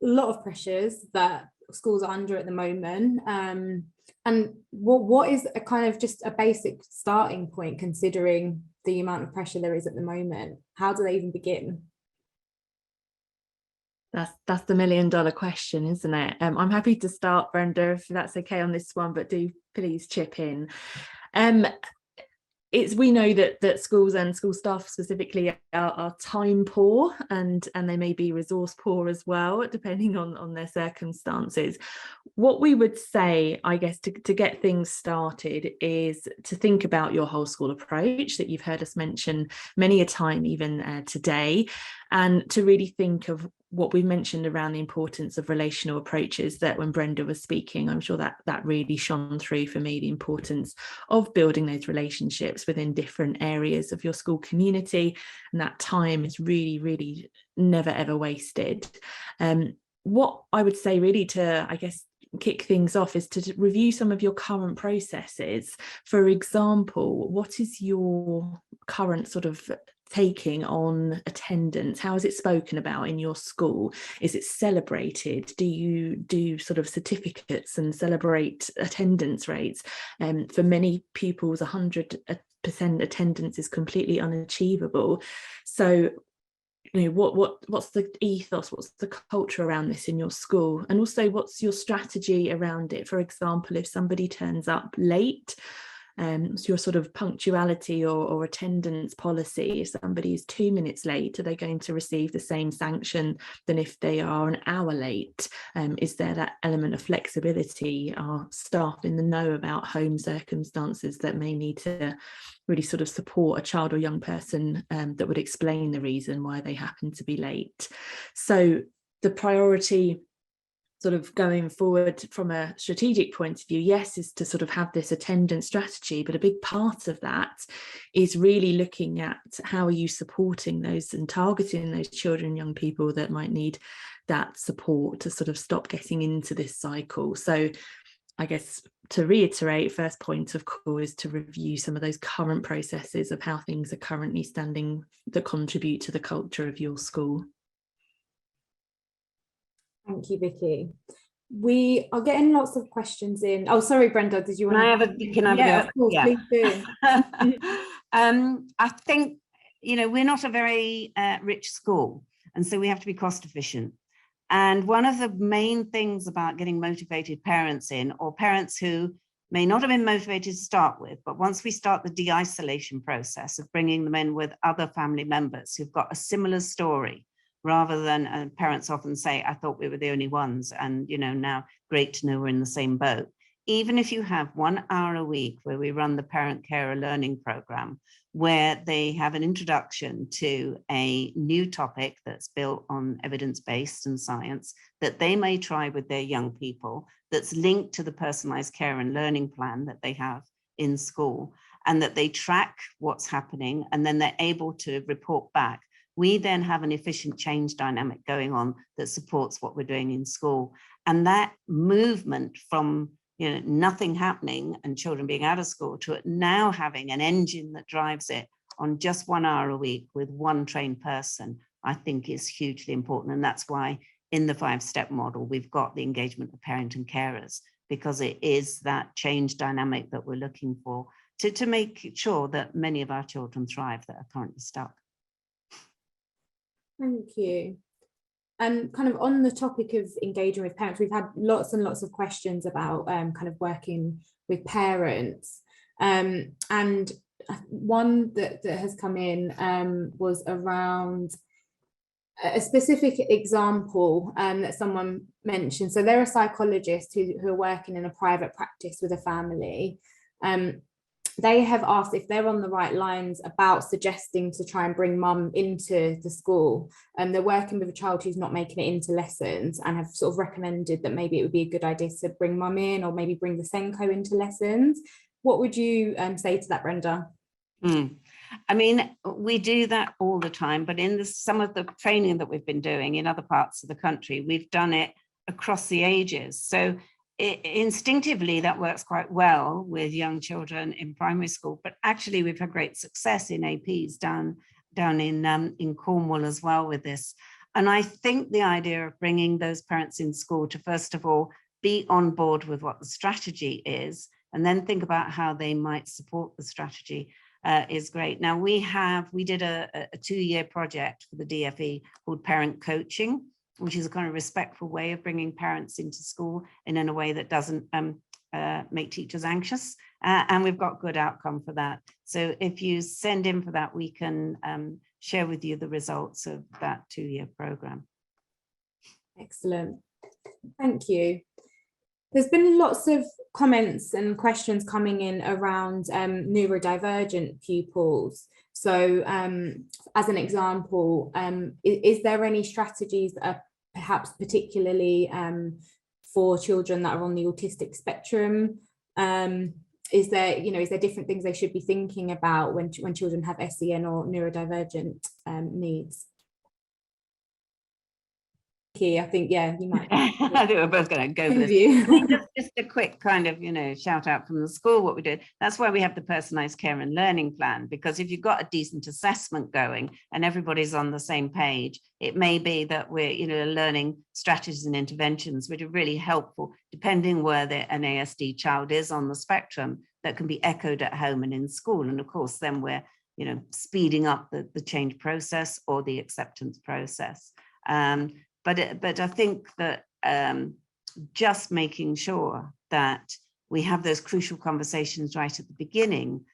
a lot of pressures that schools are under at the moment, and what is a kind of just a basic starting point considering the amount of pressure there is at the moment? How do they even begin? That's the $1 million question, isn't it? I'm happy to start, Brenda, if that's okay on this one, but do please chip in. We know that schools and school staff specifically are time poor and they may be resource poor as well, depending on their circumstances. What we would say, I guess, to get things started is to think about your whole school approach that you've heard us mention many a time even today, and to really think of what we mentioned around the importance of relational approaches, that when Brenda was speaking, I'm sure that really shone through for me, the importance of building those relationships within different areas of your school community, and that time is really, really never ever wasted. What I would say really to, I guess, kick things off is to review some of your current processes. For example, what is your current sort of taking on attendance? How is it spoken about in your school? Is it celebrated? Do you do sort of certificates and celebrate attendance rates? For many pupils, 100% attendance is completely unachievable. So, you know, what's the ethos, what's the culture around this in your school? And also, what's your strategy around it? For example, if somebody turns up late, so your sort of punctuality or attendance policy, if somebody is 2 minutes late, are they going to receive the same sanction than if they are an hour late? Is there that element of flexibility? Are staff in the know about home circumstances that may need to really sort of support a child or young person that would explain the reason why they happen to be late? So the priority sort of going forward from a strategic point of view, yes, is to sort of have this attendance strategy, but a big part of that is really looking at how are you supporting those and targeting those children and young people that might need that support to sort of stop getting into this cycle. So I guess to reiterate, first point of call is to review some of those current processes of how things are currently standing that contribute to the culture of your school. Thank you, Vicky. We are getting lots of questions in. Oh, sorry, Brenda, did you want to? Can I have a go? Of course, Yeah. please do. I think, you know, we're not a very rich school, and so we have to be cost efficient. And one of the main things about getting motivated parents in, or parents who may not have been motivated to start with, but once we start the de-isolation process of bringing them in with other family members who've got a similar story, rather than parents often say, I thought we were the only ones, and, you know, now great to know we're in the same boat. Even if you have 1 hour a week where we run the parent carer learning program, where they have an introduction to a new topic that's built on evidence-based and science that they may try with their young people, that's linked to the personalized care and learning plan that they have in school, and that they track what's happening, and then they're able to report back. We then have an efficient change dynamic going on that supports what we're doing in school. And that movement from, you know, nothing happening and children being out of school to it now having an engine that drives it on just 1 hour a week with one trained person, I think is hugely important. And that's why in the 5-step model, we've got the engagement of parent and carers, because it is that change dynamic that we're looking for to make sure that many of our children thrive that are currently stuck. Thank you. And kind of on the topic of engaging with parents, we've had lots and lots of questions about kind of working with parents. And one that has come in was around a specific example that someone mentioned. So they're a psychologist who are working in a private practice with a family. They have asked if they're on the right lines about suggesting to try and bring mum into the school. They're working with a child who's not making it into lessons, and have sort of recommended that maybe it would be a good idea to bring mum in, or maybe bring the Senko into lessons. What would you say to that, Brenda? I mean, we do that all the time, but in some of the training that we've been doing in other parts of the country, we've done it across the ages. So instinctively, that works quite well with young children in primary school, but actually we've had great success in APs down in Cornwall as well with this. And I think the idea of bringing those parents in school to, first of all, be on board with what the strategy is, and then think about how they might support the strategy is great. Now we did a 2-year project for the DFE called Parent Coaching, which is a kind of respectful way of bringing parents into school and in a way that doesn't make teachers anxious. And we've got good outcome for that. So if you send in for that, we can share with you the results of that 2-year program. Excellent. Thank you. There's been lots of comments and questions coming in around neurodivergent pupils. So as an example, is there any strategies that are perhaps particularly for children that are on the autistic spectrum? Is there different things they should be thinking about when children have SEN or neurodivergent needs? I think, yeah, you might. I think we're both going to go for this. Just a quick kind of, shout out from the school, what we did. That's why we have the personalized care and learning plan, because if you've got a decent assessment going and everybody's on the same page, it may be that we're, learning strategies and interventions which are really helpful, depending where an ASD child is on the spectrum, that can be echoed at home and in school. And of course, then we're, speeding up the change process or the acceptance process. But I think that just making sure that we have those crucial conversations right at the beginning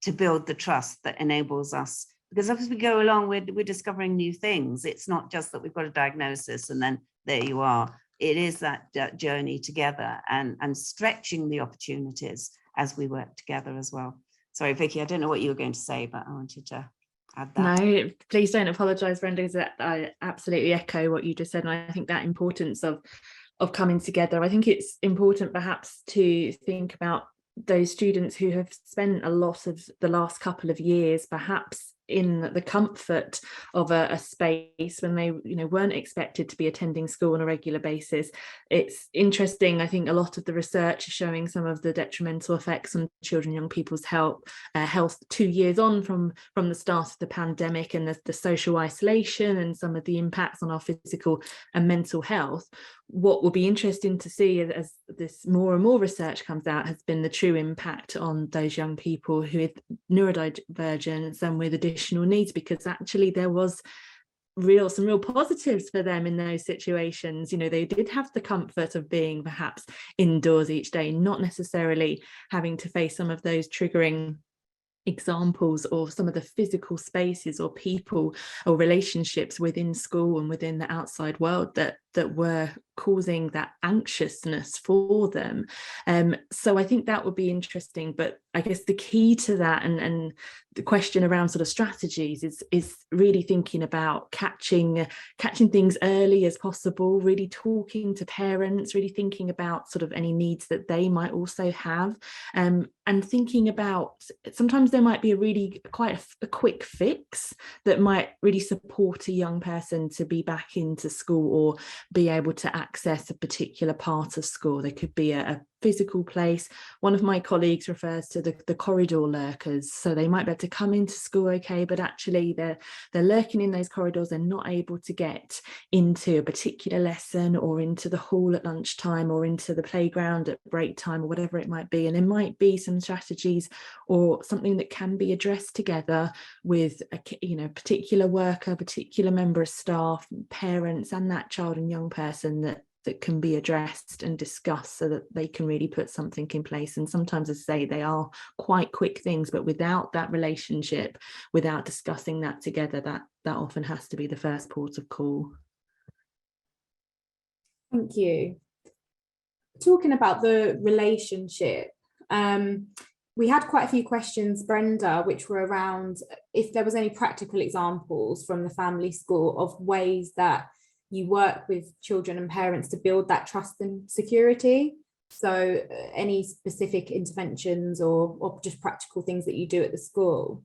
to build the trust that enables us, because as we go along, we're discovering new things. It's not just that we've got a diagnosis and then there you are. It is that journey together and stretching the opportunities as we work together as well. Sorry, Vicky, I don't know what you were going to say, but I wanted to add that. No, please don't apologise, Brenda, because I absolutely echo what you just said. And I think that importance of coming together, I think it's important perhaps to think about those students who have spent a lot of the last couple of years perhaps in the comfort of a space when they weren't expected to be attending school on a regular basis. It's interesting, I think a lot of the research is showing some of the detrimental effects on children and young people's health 2 years on from the start of the pandemic, and the social isolation and some of the impacts on our physical and mental health. What will be interesting to see as this more and more research comes out has been the true impact on those young people who had neurodivergence and with additional needs, because actually there was some real positives for them in those situations. They did have the comfort of being perhaps indoors each day, not necessarily having to face some of those triggering examples or some of the physical spaces or people or relationships within school and within the outside world that were causing that anxiousness for them. So I think that would be interesting. But I guess the key to that and the question around sort of strategies is really thinking about catching things early as possible, really talking to parents, really thinking about sort of any needs that they might also have, and thinking about sometimes there might be quite a quick fix that might really support a young person to be back into school or be able to access a particular part of school. There could be a physical place. One of my colleagues refers to the corridor lurkers. So they might be able to come into school okay, but actually they're lurking in those corridors. They're not able to get into a particular lesson or into the hall at lunchtime or into the playground at break time or whatever it might be. And there might be some strategies or something that can be addressed together with a particular worker, particular member of staff, parents, and that child and young person that can be addressed and discussed so that they can really put something in place. And sometimes, as I say, they are quite quick things, but without that relationship, without discussing that together, that often has to be the first port of call. Thank you. Talking about the relationship, we had quite a few questions, Brenda, which were around if there was any practical examples from the family school of ways that you work with children and parents to build that trust and security. So any specific interventions or just practical things that you do at the school?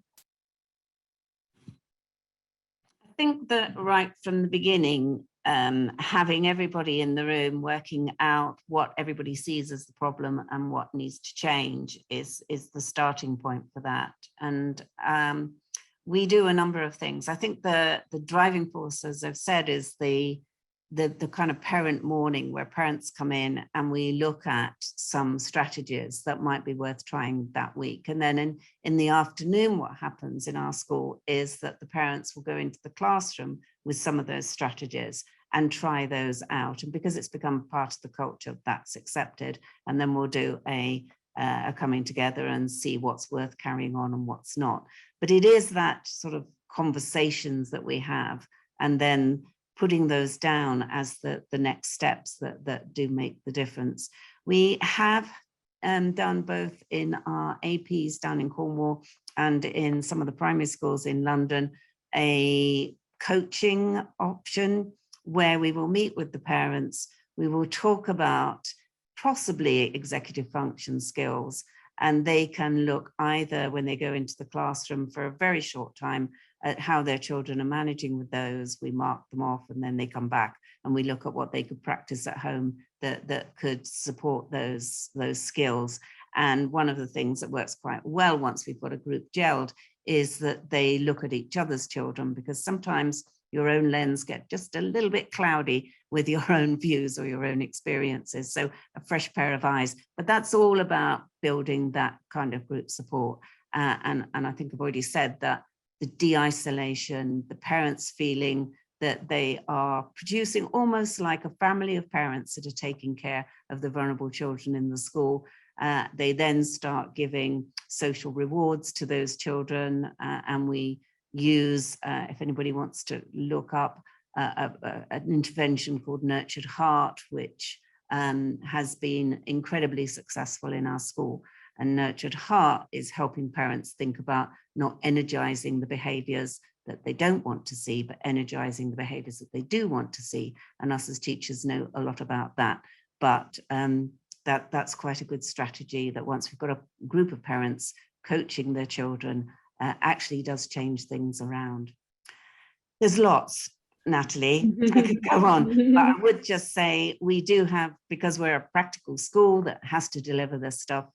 I think that right from the beginning, having everybody in the room working out what everybody sees as the problem and what needs to change is the starting point for that. And we do a number of things. I think the driving force, as I've said, is the kind of parent morning where parents come in and we look at some strategies that might be worth trying that week. And then in the afternoon, what happens in our school is that the parents will go into the classroom with some of those strategies and try those out. And because it's become part of the culture, that's accepted. And then we'll do a coming together and see what's worth carrying on and what's not. But it is that sort of conversations that we have and then putting those down as the next steps that do make the difference. We have done both in our APs down in Cornwall and in some of the primary schools in London, a coaching option where we will meet with the parents. We will talk about possibly executive function skills, and they can look either when they go into the classroom for a very short time at how their children are managing with those. We mark them off and then they come back and we look at what they could practice at home that could support those skills. And one of the things that works quite well once we've got a group gelled is that they look at each other's children, because sometimes your own lens get just a little bit cloudy with your own views or your own experiences. So a fresh pair of eyes, but that's all about building that kind of group support. And I think I've already said that the de-isolation, the parents feeling that they are producing almost like a family of parents that are taking care of the vulnerable children in the school. They then start giving social rewards to those children, and we use, if anybody wants to look up an intervention called Nurtured Heart, which has been incredibly successful in our school. And Nurtured Heart is helping parents think about not energizing the behaviors that they don't want to see, but energizing the behaviors that they do want to see. And us as teachers know a lot about that. But that's quite a good strategy, that once we've got a group of parents coaching their children, actually does change things around. There's lots, Natalie, I could go on, but I would just say we do have, because we're a practical school that has to deliver this stuff,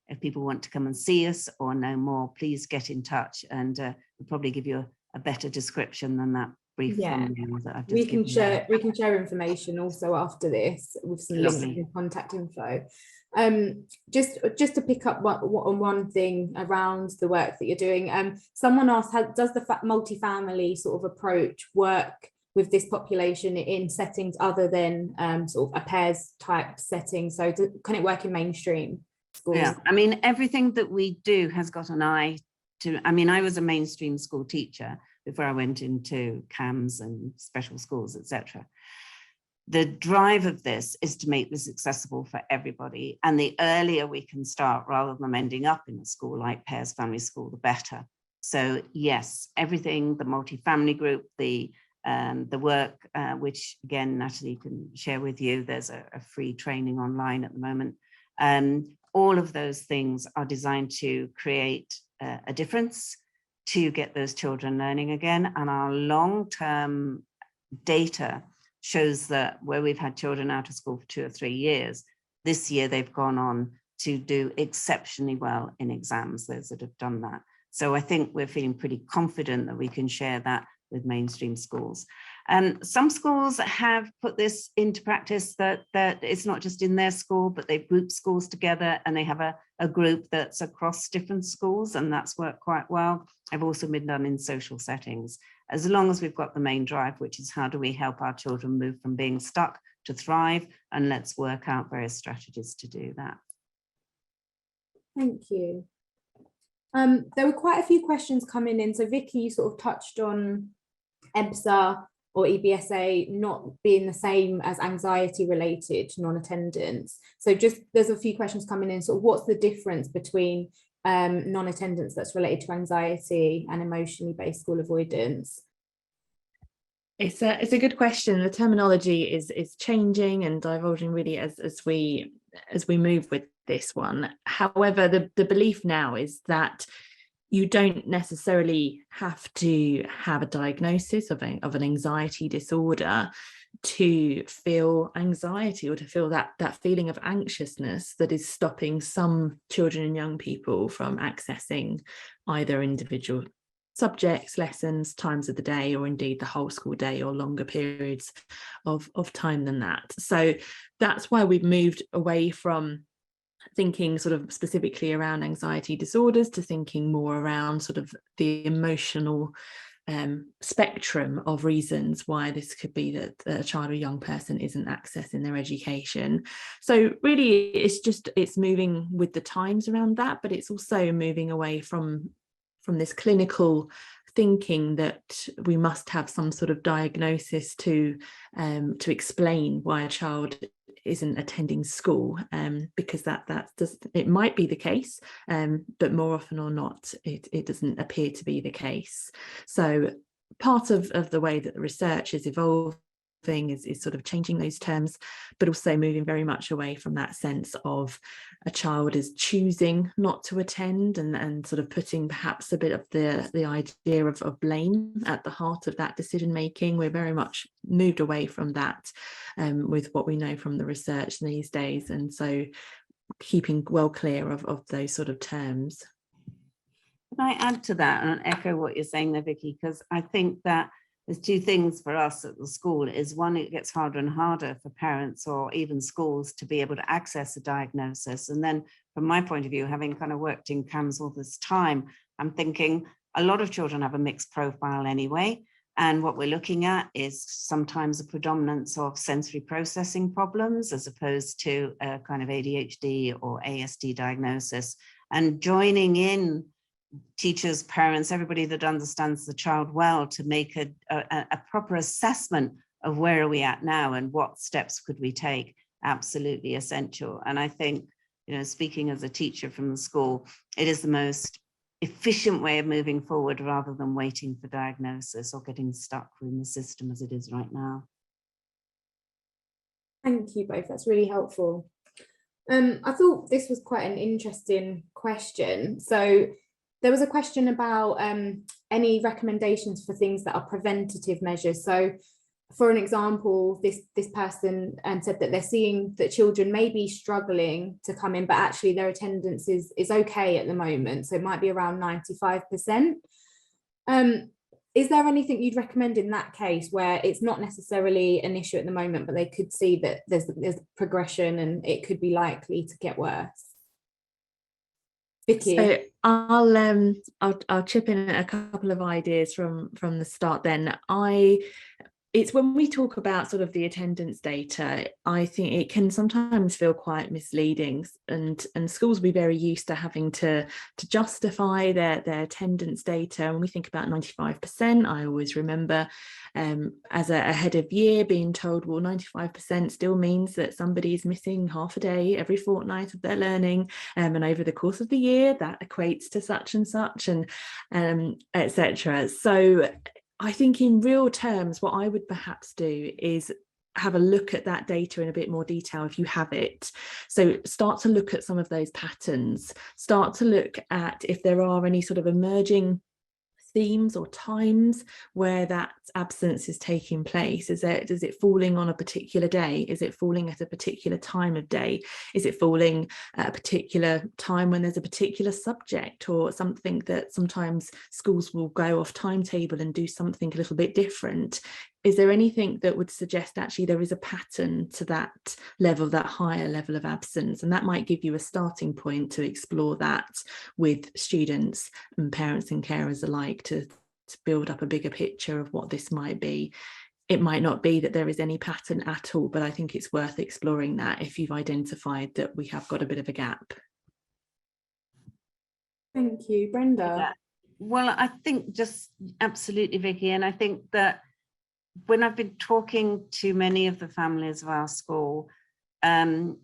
if people want to come and see us or know more, please get in touch, and we'll probably give you a better description than that brief thumbnail that I've just given. We can share information also after this with some links and contact info. Just to pick up on one thing around the work that you're doing, someone asked, does the multifamily sort of approach work with this population in settings other than sort of a Pears type setting? So can it work in mainstream schools? Yeah, I mean, everything that we do has got an eye to, I mean, I was a mainstream school teacher before I went into CAMS and special schools, etc. The drive of this is to make this accessible for everybody. And the earlier we can start, rather than ending up in a school like Pears Family School, the better. So yes, everything, the multifamily group, the work, which again, Natalie can share with you, there's a free training online at the moment. All of those things are designed to create a difference, to get those children learning again. And our long-term data shows that where we've had children out of school for 2 or 3 years, this year they've gone on to do exceptionally well in exams, those that have done that. So I think we're feeling pretty confident that we can share that with mainstream schools. Some schools have put this into practice, that it's not just in their school, but they've grouped schools together and they have a group that's across different schools, and that's worked quite well. I've also been done in social settings, as long as we've got the main drive, which is how do we help our children move from being stuck to thrive, and let's work out various strategies to do that. Thank you. There were quite a few questions coming in. So Vicky, you sort of touched on EBSA or EBSA not being the same as anxiety related non-attendance. So just there's a few questions coming in. So what's the difference between non-attendance that's related to anxiety and emotionally based school avoidance? It's a good question. The terminology is changing and divulging really as we move with this one. However, the belief now is that you don't necessarily have to have a diagnosis of an anxiety disorder to feel anxiety, or to feel that feeling of anxiousness that is stopping some children and young people from accessing either individual subjects, lessons, times of the day, or indeed the whole school day or longer periods of time than that. So that's why we've moved away from thinking sort of specifically around anxiety disorders to thinking more around sort of the emotional spectrum of reasons why this could be that a child or young person isn't accessing their education. So really it's moving with the times around that, but it's also moving away from this clinical thinking that we must have some sort of diagnosis to explain why a child isn't attending school, because that does, it might be the case, but more often or not it doesn't appear to be the case. So part of the way that the research is evolving is sort of changing those terms, but also moving very much away from that sense of a child is choosing not to attend, and sort of putting perhaps a bit of the idea of blame at the heart of that decision making. We're very much moved away from that with what we know from the research these days, and so keeping well clear of those sort of terms. Can I add to that and echo what you're saying there, Vicky? Because I think that there's two things for us at the school. Is one, it gets harder and harder for parents or even schools to be able to access a diagnosis. And then from my point of view, having kind of worked in CAMS all this time, I'm thinking a lot of children have a mixed profile anyway. And what we're looking at is sometimes a predominance of sensory processing problems as opposed to a kind of ADHD or ASD diagnosis. And joining in teachers, parents, everybody that understands the child well to make a proper assessment of where are we at now and what steps could we take, absolutely essential. And I think, you know, speaking as a teacher from the school, it is the most efficient way of moving forward rather than waiting for diagnosis or getting stuck in the system as it is right now. Thank you both, that's really helpful. I thought this was quite an interesting question. So there was a question about any recommendations for things that are preventative measures. So for an example, this person said that they're seeing that children may be struggling to come in, but actually their attendance is okay at the moment. So it might be around 95%. Is there anything you'd recommend in that case where it's not necessarily an issue at the moment, but they could see that there's progression and it could be likely to get worse? Vicky. So I'll chip in a couple of ideas from the start then. It's when we talk about sort of the attendance data, I think it can sometimes feel quite misleading, and schools will be very used to having to justify their attendance data. When we think about 95%, I always remember as a head of year being told, well, 95% still means that somebody is missing half a day every fortnight of their learning, and over the course of the year that equates to such and such, and etc. So I think in real terms, what I would perhaps do is have a look at that data in a bit more detail if you have it. So start to look at some of those patterns, start to look at if there are any sort of emerging themes or times where that absence is taking place. Is it falling on a particular day? Is it falling at a particular time of day? Is it falling at a particular time when there's a particular subject or something that sometimes schools will go off timetable and do something a little bit different? Is there anything that would suggest actually there is a pattern to that level, that higher level of absence? And that might give you a starting point to explore that with students and parents and carers alike to build up a bigger picture of what this might be. It might not be that there is any pattern at all, but I think it's worth exploring that if you've identified that we have got a bit of a gap. Thank you, Brenda. Yeah. Well, I think just absolutely, Vicky, and I think that when I've been talking to many of the families of our school, the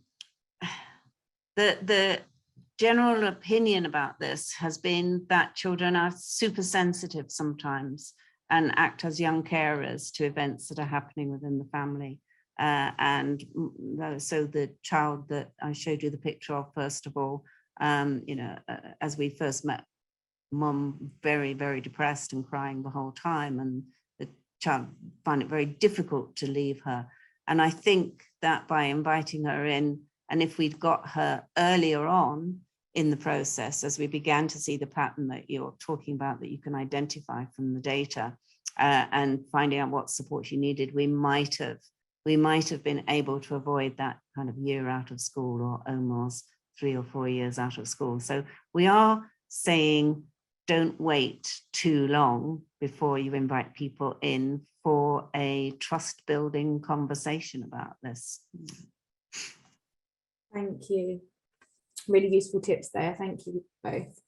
general opinion about this has been that children are super sensitive sometimes and act as young carers to events that are happening within the family. And so the child that I showed you the picture of, first of all, as we first met, Mum very, very depressed and crying the whole time, and the child found it very difficult to leave her. And I think that by inviting her in, and if we'd got her earlier on in the process, as we began to see the pattern that you're talking about, that you can identify from the data, and finding out what support she needed, we might have been able to avoid that kind of year out of school, or almost 3 or 4 years out of school. So we are saying, don't wait too long before you invite people in for a trust building conversation about this. Thank you. Really useful tips there. Thank you both.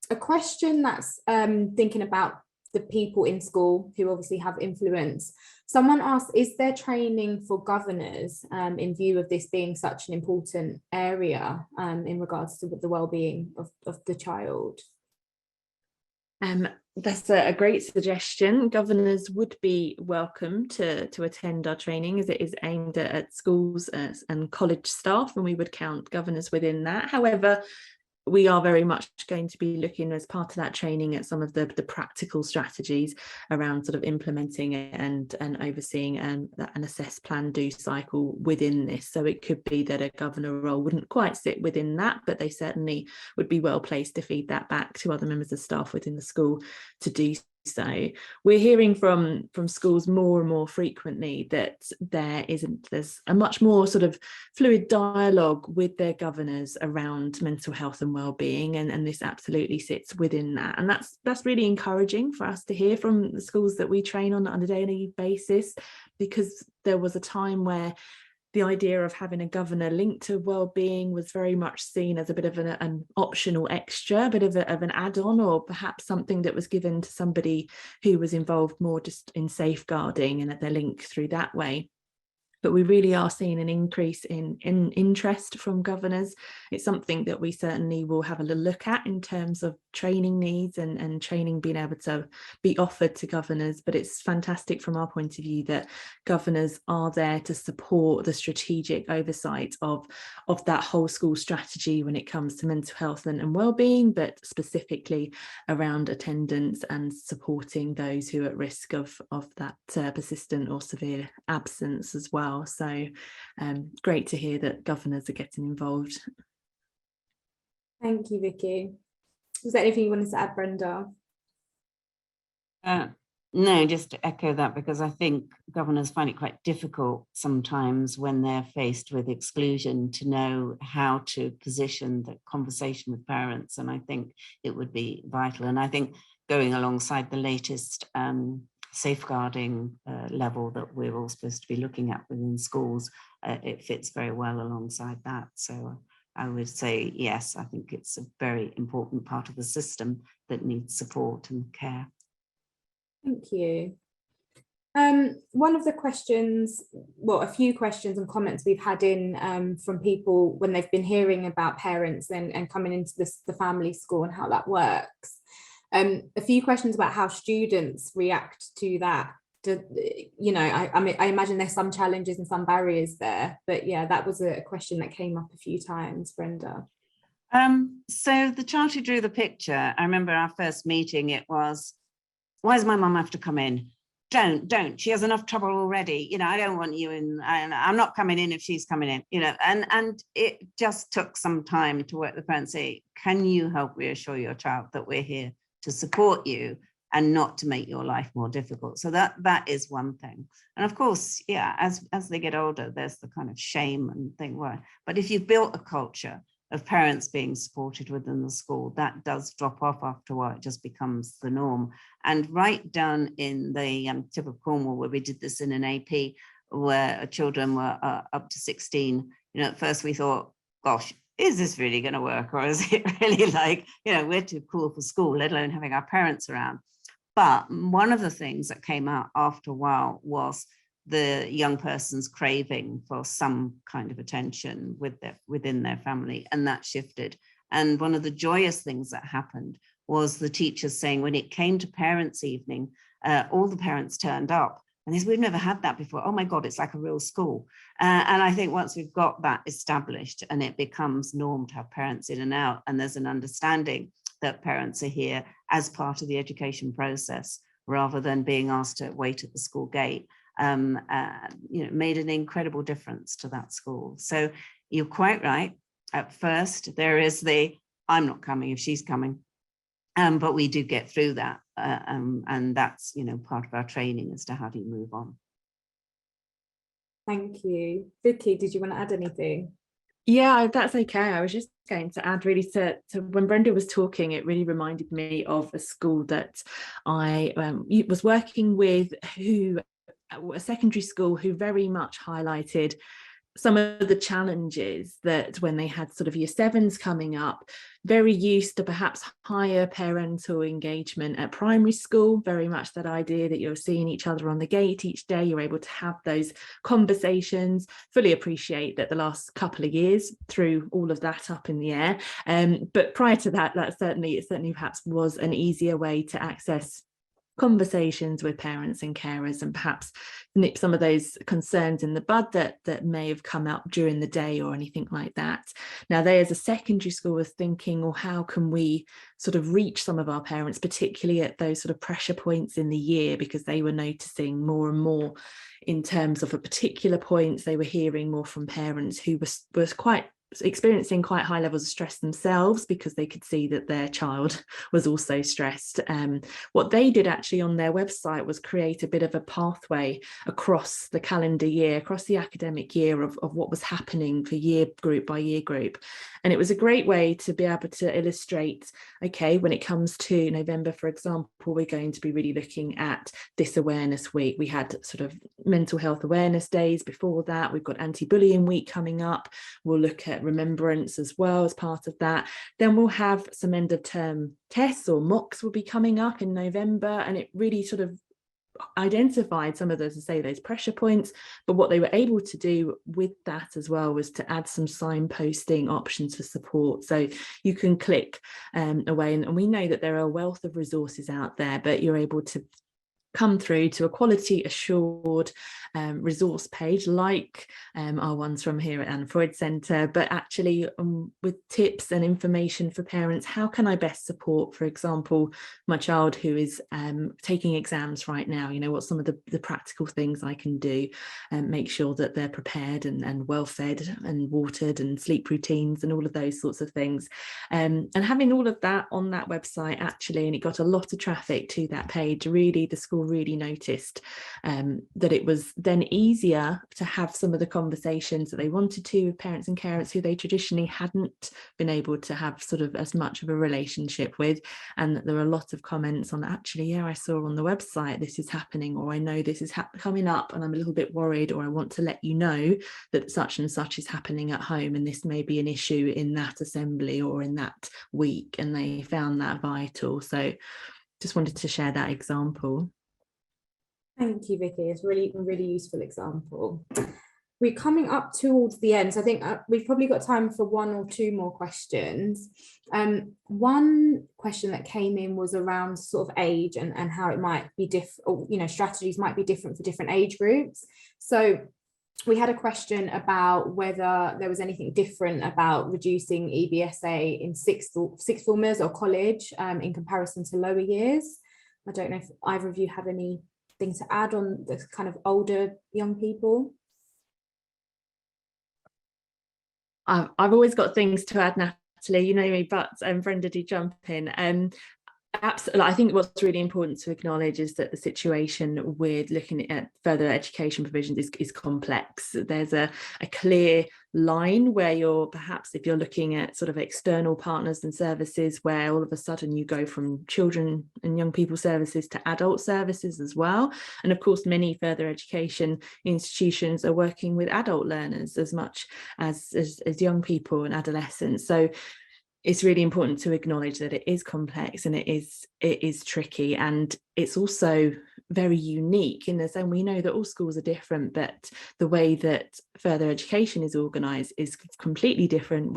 a question that's thinking about the people in school who obviously have influence. Someone asked, is there training for governors in view of this being such an important area in regards to the well-being of the child? That's a great suggestion. Governors would be welcome to attend our training, as it is aimed at schools and college staff, and we would count governors within that. However, we are very much going to be looking as part of that training at some of the practical strategies around sort of implementing and overseeing an assess, plan, do cycle within this. So it could be that a governor role wouldn't quite sit within that, but they certainly would be well placed to feed that back to other members of staff within the school to do so. We're hearing from schools more and more frequently that there's a much more sort of fluid dialogue with their governors around mental health and well-being, and this absolutely sits within that, and that's really encouraging for us to hear from the schools that we train on a daily basis, because there was a time where the idea of having a governor linked to well-being was very much seen as a bit of an optional extra, a bit of an add-on, or perhaps something that was given to somebody who was involved more just in safeguarding and that they're linked through that way. But we really are seeing an increase in interest from governors. It's something that we certainly will have a little look at in terms of training needs and training being able to be offered to governors. But it's fantastic from our point of view that governors are there to support the strategic oversight of that whole school strategy when it comes to mental health and well-being, but specifically around attendance and supporting those who are at risk of that persistent or severe absence as well. So great to hear that governors are getting involved. Thank you, Vicky. Was there anything you wanted to add, Brenda? No, just to echo that, because I think governors find it quite difficult sometimes when they're faced with exclusion to know how to position the conversation with parents, and I think it would be vital. And I think going alongside the latest safeguarding level that we're all supposed to be looking at within schools, it fits very well alongside that. So I would say, yes, I think it's a very important part of the system that needs support and care. Thank you. One of the questions, well, a few questions and comments we've had in from people when they've been hearing about parents and coming into the family school and how that works. A few questions about how students react to that. You know, I mean, I imagine there's some challenges and some barriers there, but yeah, that was a question that came up a few times, Brenda. So the child who drew the picture, I remember our first meeting, it was, why does my mum have to come in? Don't, she has enough trouble already. You know, I don't want you in, I'm not coming in if she's coming in, you know, and it just took some time to work with the parents, say, can you help reassure your child that we're here to support you and not to make your life more difficult? So that is one thing. And of course, yeah, as they get older, there's the kind of shame and thing where, but if you've built a culture of parents being supported within the school, that does drop off after a while. It just becomes the norm. And right down in the tip of Cornwall, where we did this in an AP, where children were up to 16, you know, at first we thought, gosh, is this really going to work? Or is it really like, you know, we're too cool for school, let alone having our parents around. But one of the things that came out after a while was the young person's craving for some kind of attention within their family, and that shifted. And one of the joyous things that happened was the teachers saying when it came to parents' evening, all the parents turned up. And they said, we've never had that before. Oh my God, it's like a real school. And I think once we've got that established and it becomes norm to have parents in and out, and there's an understanding that parents are here as part of the education process, rather than being asked to wait at the school gate, you know, made an incredible difference to that school. So you're quite right. At first, there is the, I'm not coming if she's coming. But we do get through that. And that's, you know, part of our training as to how do you move on. Thank you. Vicky, did you want to add anything? Yeah, that's okay. I was just going to add really to when Brenda was talking, it really reminded me of a school that I was working with, a secondary school who very much highlighted some of the challenges that when they had sort of year sevens coming up, very used to perhaps higher parental engagement at primary school, very much that idea that you're seeing each other on the gate each day, you're able to have those conversations. Fully appreciate that the last couple of years threw all of that up in the air, but prior to that, it certainly perhaps was an easier way to access conversations with parents and carers, and perhaps nip some of those concerns in the bud that may have come up during the day or anything like that. Now, they as a secondary school was thinking, well, how can we sort of reach some of our parents, particularly at those sort of pressure points in the year, because they were noticing more and more in terms of a particular points, they were hearing more from parents who was quite experiencing quite high levels of stress themselves, because they could see that their child was also stressed. What they did actually on their website was create a bit of a pathway across the calendar year, across the academic year of what was happening for year group by year group. And it was a great way to be able to illustrate, okay, when it comes to November, for example, we're going to be really looking at this awareness week. We had sort of mental health awareness days before that. We've got anti-bullying week coming up. We'll look at remembrance as well as part of that. Then we'll have some end of term tests, or mocks will be coming up in November, and it really sort of identified some of those, to say, those pressure points. But what they were able to do with that as well was to add some signposting options for support, so you can click away, and we know that there are a wealth of resources out there, but you're able to come through to a quality assured resource page like our ones from here at Anna Freud Centre, but actually with tips and information for parents. How can I best support, for example, my child who is taking exams right now? You know, what's some of the practical things I can do and make sure that they're prepared and well fed and watered, and sleep routines and all of those sorts of things. And having all of that on that website actually, and it got a lot of traffic to that page, really the school really noticed that it was then easier to have some of the conversations that they wanted to with parents and carers who they traditionally hadn't been able to have sort of as much of a relationship with. And there were a lot of comments on, actually, yeah, I saw on the website this is happening, or I know this is coming up and I'm a little bit worried, or I want to let you know that such and such is happening at home, and this may be an issue in that assembly or in that week. And they found that vital. So just wanted to share that example. Thank you, Vicky. It's really useful example. We're coming up towards the end, so I think we've probably got time for one or two more questions. One question that came in was around sort of age and how it might be different, you know, strategies might be different for different age groups. So we had a question about whether there was anything different about reducing EBSA in sixth formers or college in comparison to lower years. I don't know if either of you have anything to add on the kind of older young people. I've always got things to add, Natalie, you know me, but Brenda, do jump in. Absolutely. I think what's really important to acknowledge is that the situation with looking at further education provisions is complex. There's a clear line where you're perhaps, if you're looking at sort of external partners and services, where all of a sudden you go from children and young people services to adult services as well. And of course, many further education institutions are working with adult learners as much as young people and adolescents. So it's really important to acknowledge that it is complex and it is tricky, and it's also very unique in the sense we know that all schools are different, but the way that further education is organised is completely different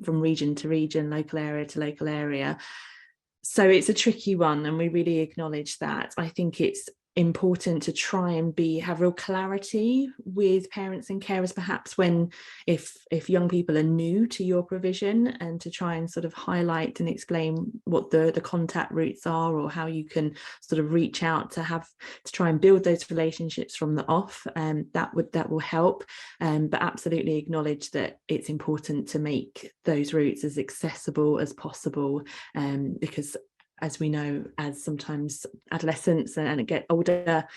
from region to region, local area to local area. So it's a tricky one, and we really acknowledge that. I think it's important to try and have real clarity with parents and carers, perhaps if young people are new to your provision, and to try and sort of highlight and explain what the contact routes are, or how you can sort of reach out to try and build those relationships from the off. That will help, but absolutely acknowledge that it's important to make those routes as accessible as possible, because as we know, as sometimes adolescents and get older,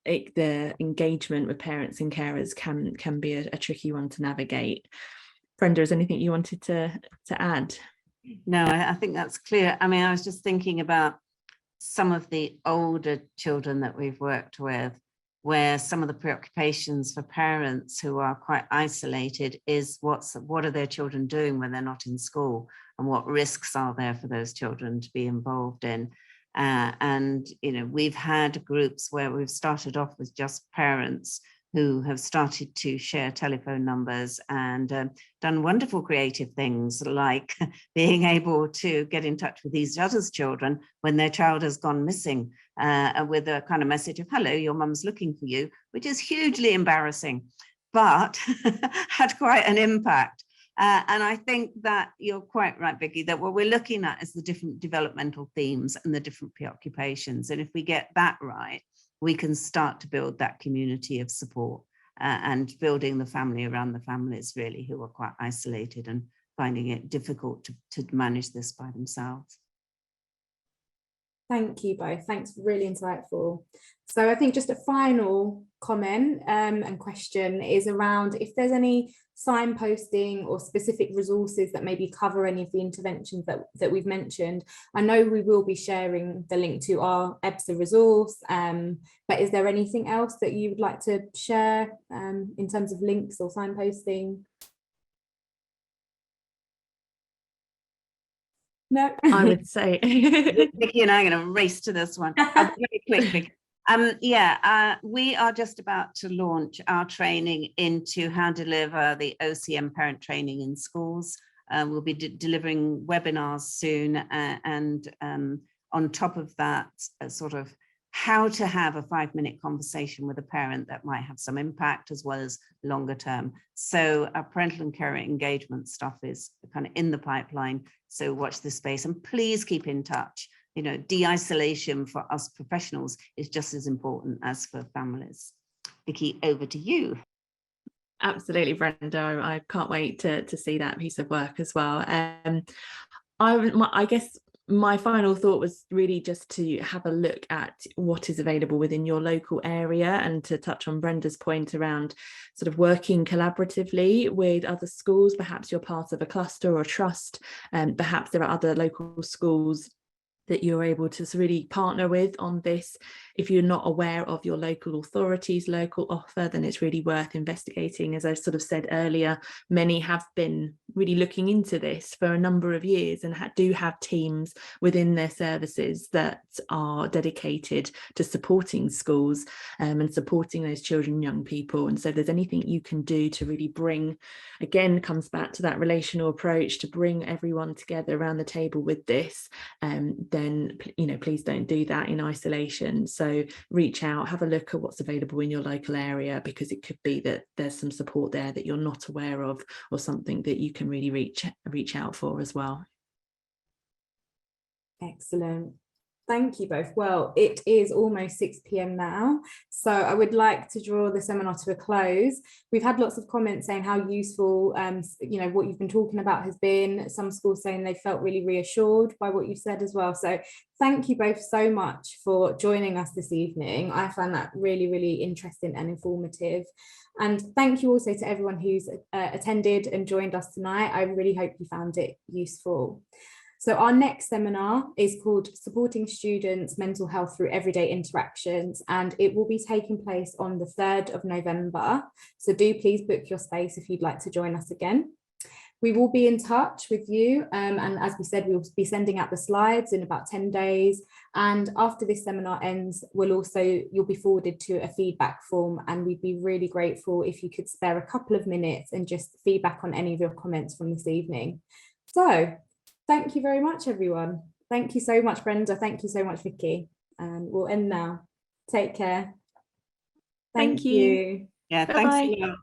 the engagement with parents and carers can be a tricky one to navigate. Brenda, is there anything you wanted to add? No, I think that's clear. I mean, I was just thinking about some of the older children that we've worked with, where some of the preoccupations for parents who are quite isolated is what are their children doing when they're not in school, and what risks are there for those children to be involved in. And we've had groups where we've started off with just parents who have started to share telephone numbers and done wonderful creative things, like being able to get in touch with each other's children when their child has gone missing, with a kind of message of, hello, your mum's looking for you, which is hugely embarrassing, but had quite an impact. And I think that you're quite right, Vicky, that what we're looking at is the different developmental themes and the different preoccupations. And if we get that right, we can start to build that community of support, and building the family around the families really who are quite isolated and finding it difficult to manage this by themselves. Thank you both. Thanks, really insightful. So I think just a final comment and question is around if there's any signposting or specific resources that maybe cover any of the interventions that we've mentioned. I know we will be sharing the link to our EBSA resource, but is there anything else that you would like to share in terms of links or signposting? No, I would say Vicky and I are going to race to this one. Very quickly. We are just about to launch our training into how to deliver the Ocm Parent Training in schools. We'll be delivering webinars soon, and on top of that, sort of how to have a 5-minute conversation with a parent that might have some impact as well as longer term. So our parental and carer engagement stuff is kind of in the pipeline. So watch this space and please keep in touch. De-isolation for us professionals is just as important as for families. Vicky, over to you. Absolutely, Brenda. I can't wait to see that piece of work as well. I guess my final thought was really just to have a look at what is available within your local area, and to touch on Brenda's point around sort of working collaboratively with other schools. Perhaps you're part of a cluster or a trust, and perhaps there are other local schools that you're able to really partner with on this. If you're not aware of your local authority's local offer, then it's really worth investigating. As I sort of said earlier, many have been really looking into this for a number of years and do have teams within their services that are dedicated to supporting schools and supporting those children and young people. And so if there's anything you can do to really bring, again, comes back to that relational approach, to bring everyone together around the table with this, then please don't do that in isolation. So reach out, have a look at what's available in your local area, because it could be that there's some support there that you're not aware of, or something that you can really reach out for as well. Excellent. Thank you both. Well, it is almost 6 p.m. now, so I would like to draw the seminar to a close. We've had lots of comments saying how useful, what you've been talking about has been. Some schools saying they felt really reassured by what you've said as well. So thank you both so much for joining us this evening. I found that really, really interesting and informative. And thank you also to everyone who's attended and joined us tonight. I really hope you found it useful. So our next seminar is called Supporting Students' Mental Health Through Everyday Interactions, and it will be taking place on the 3rd of November. So do please book your space if you'd like to join us again. We will be in touch with you, and as we said, we'll be sending out the slides in about 10 days. And after this seminar ends, you'll be forwarded to a feedback form, and we'd be really grateful if you could spare a couple of minutes and just feedback on any of your comments from this evening. So thank you very much, everyone. Thank you so much, Brenda. Thank you so much, Vicky. And we'll end now. Take care. Thank you. Yeah, thanks a lot.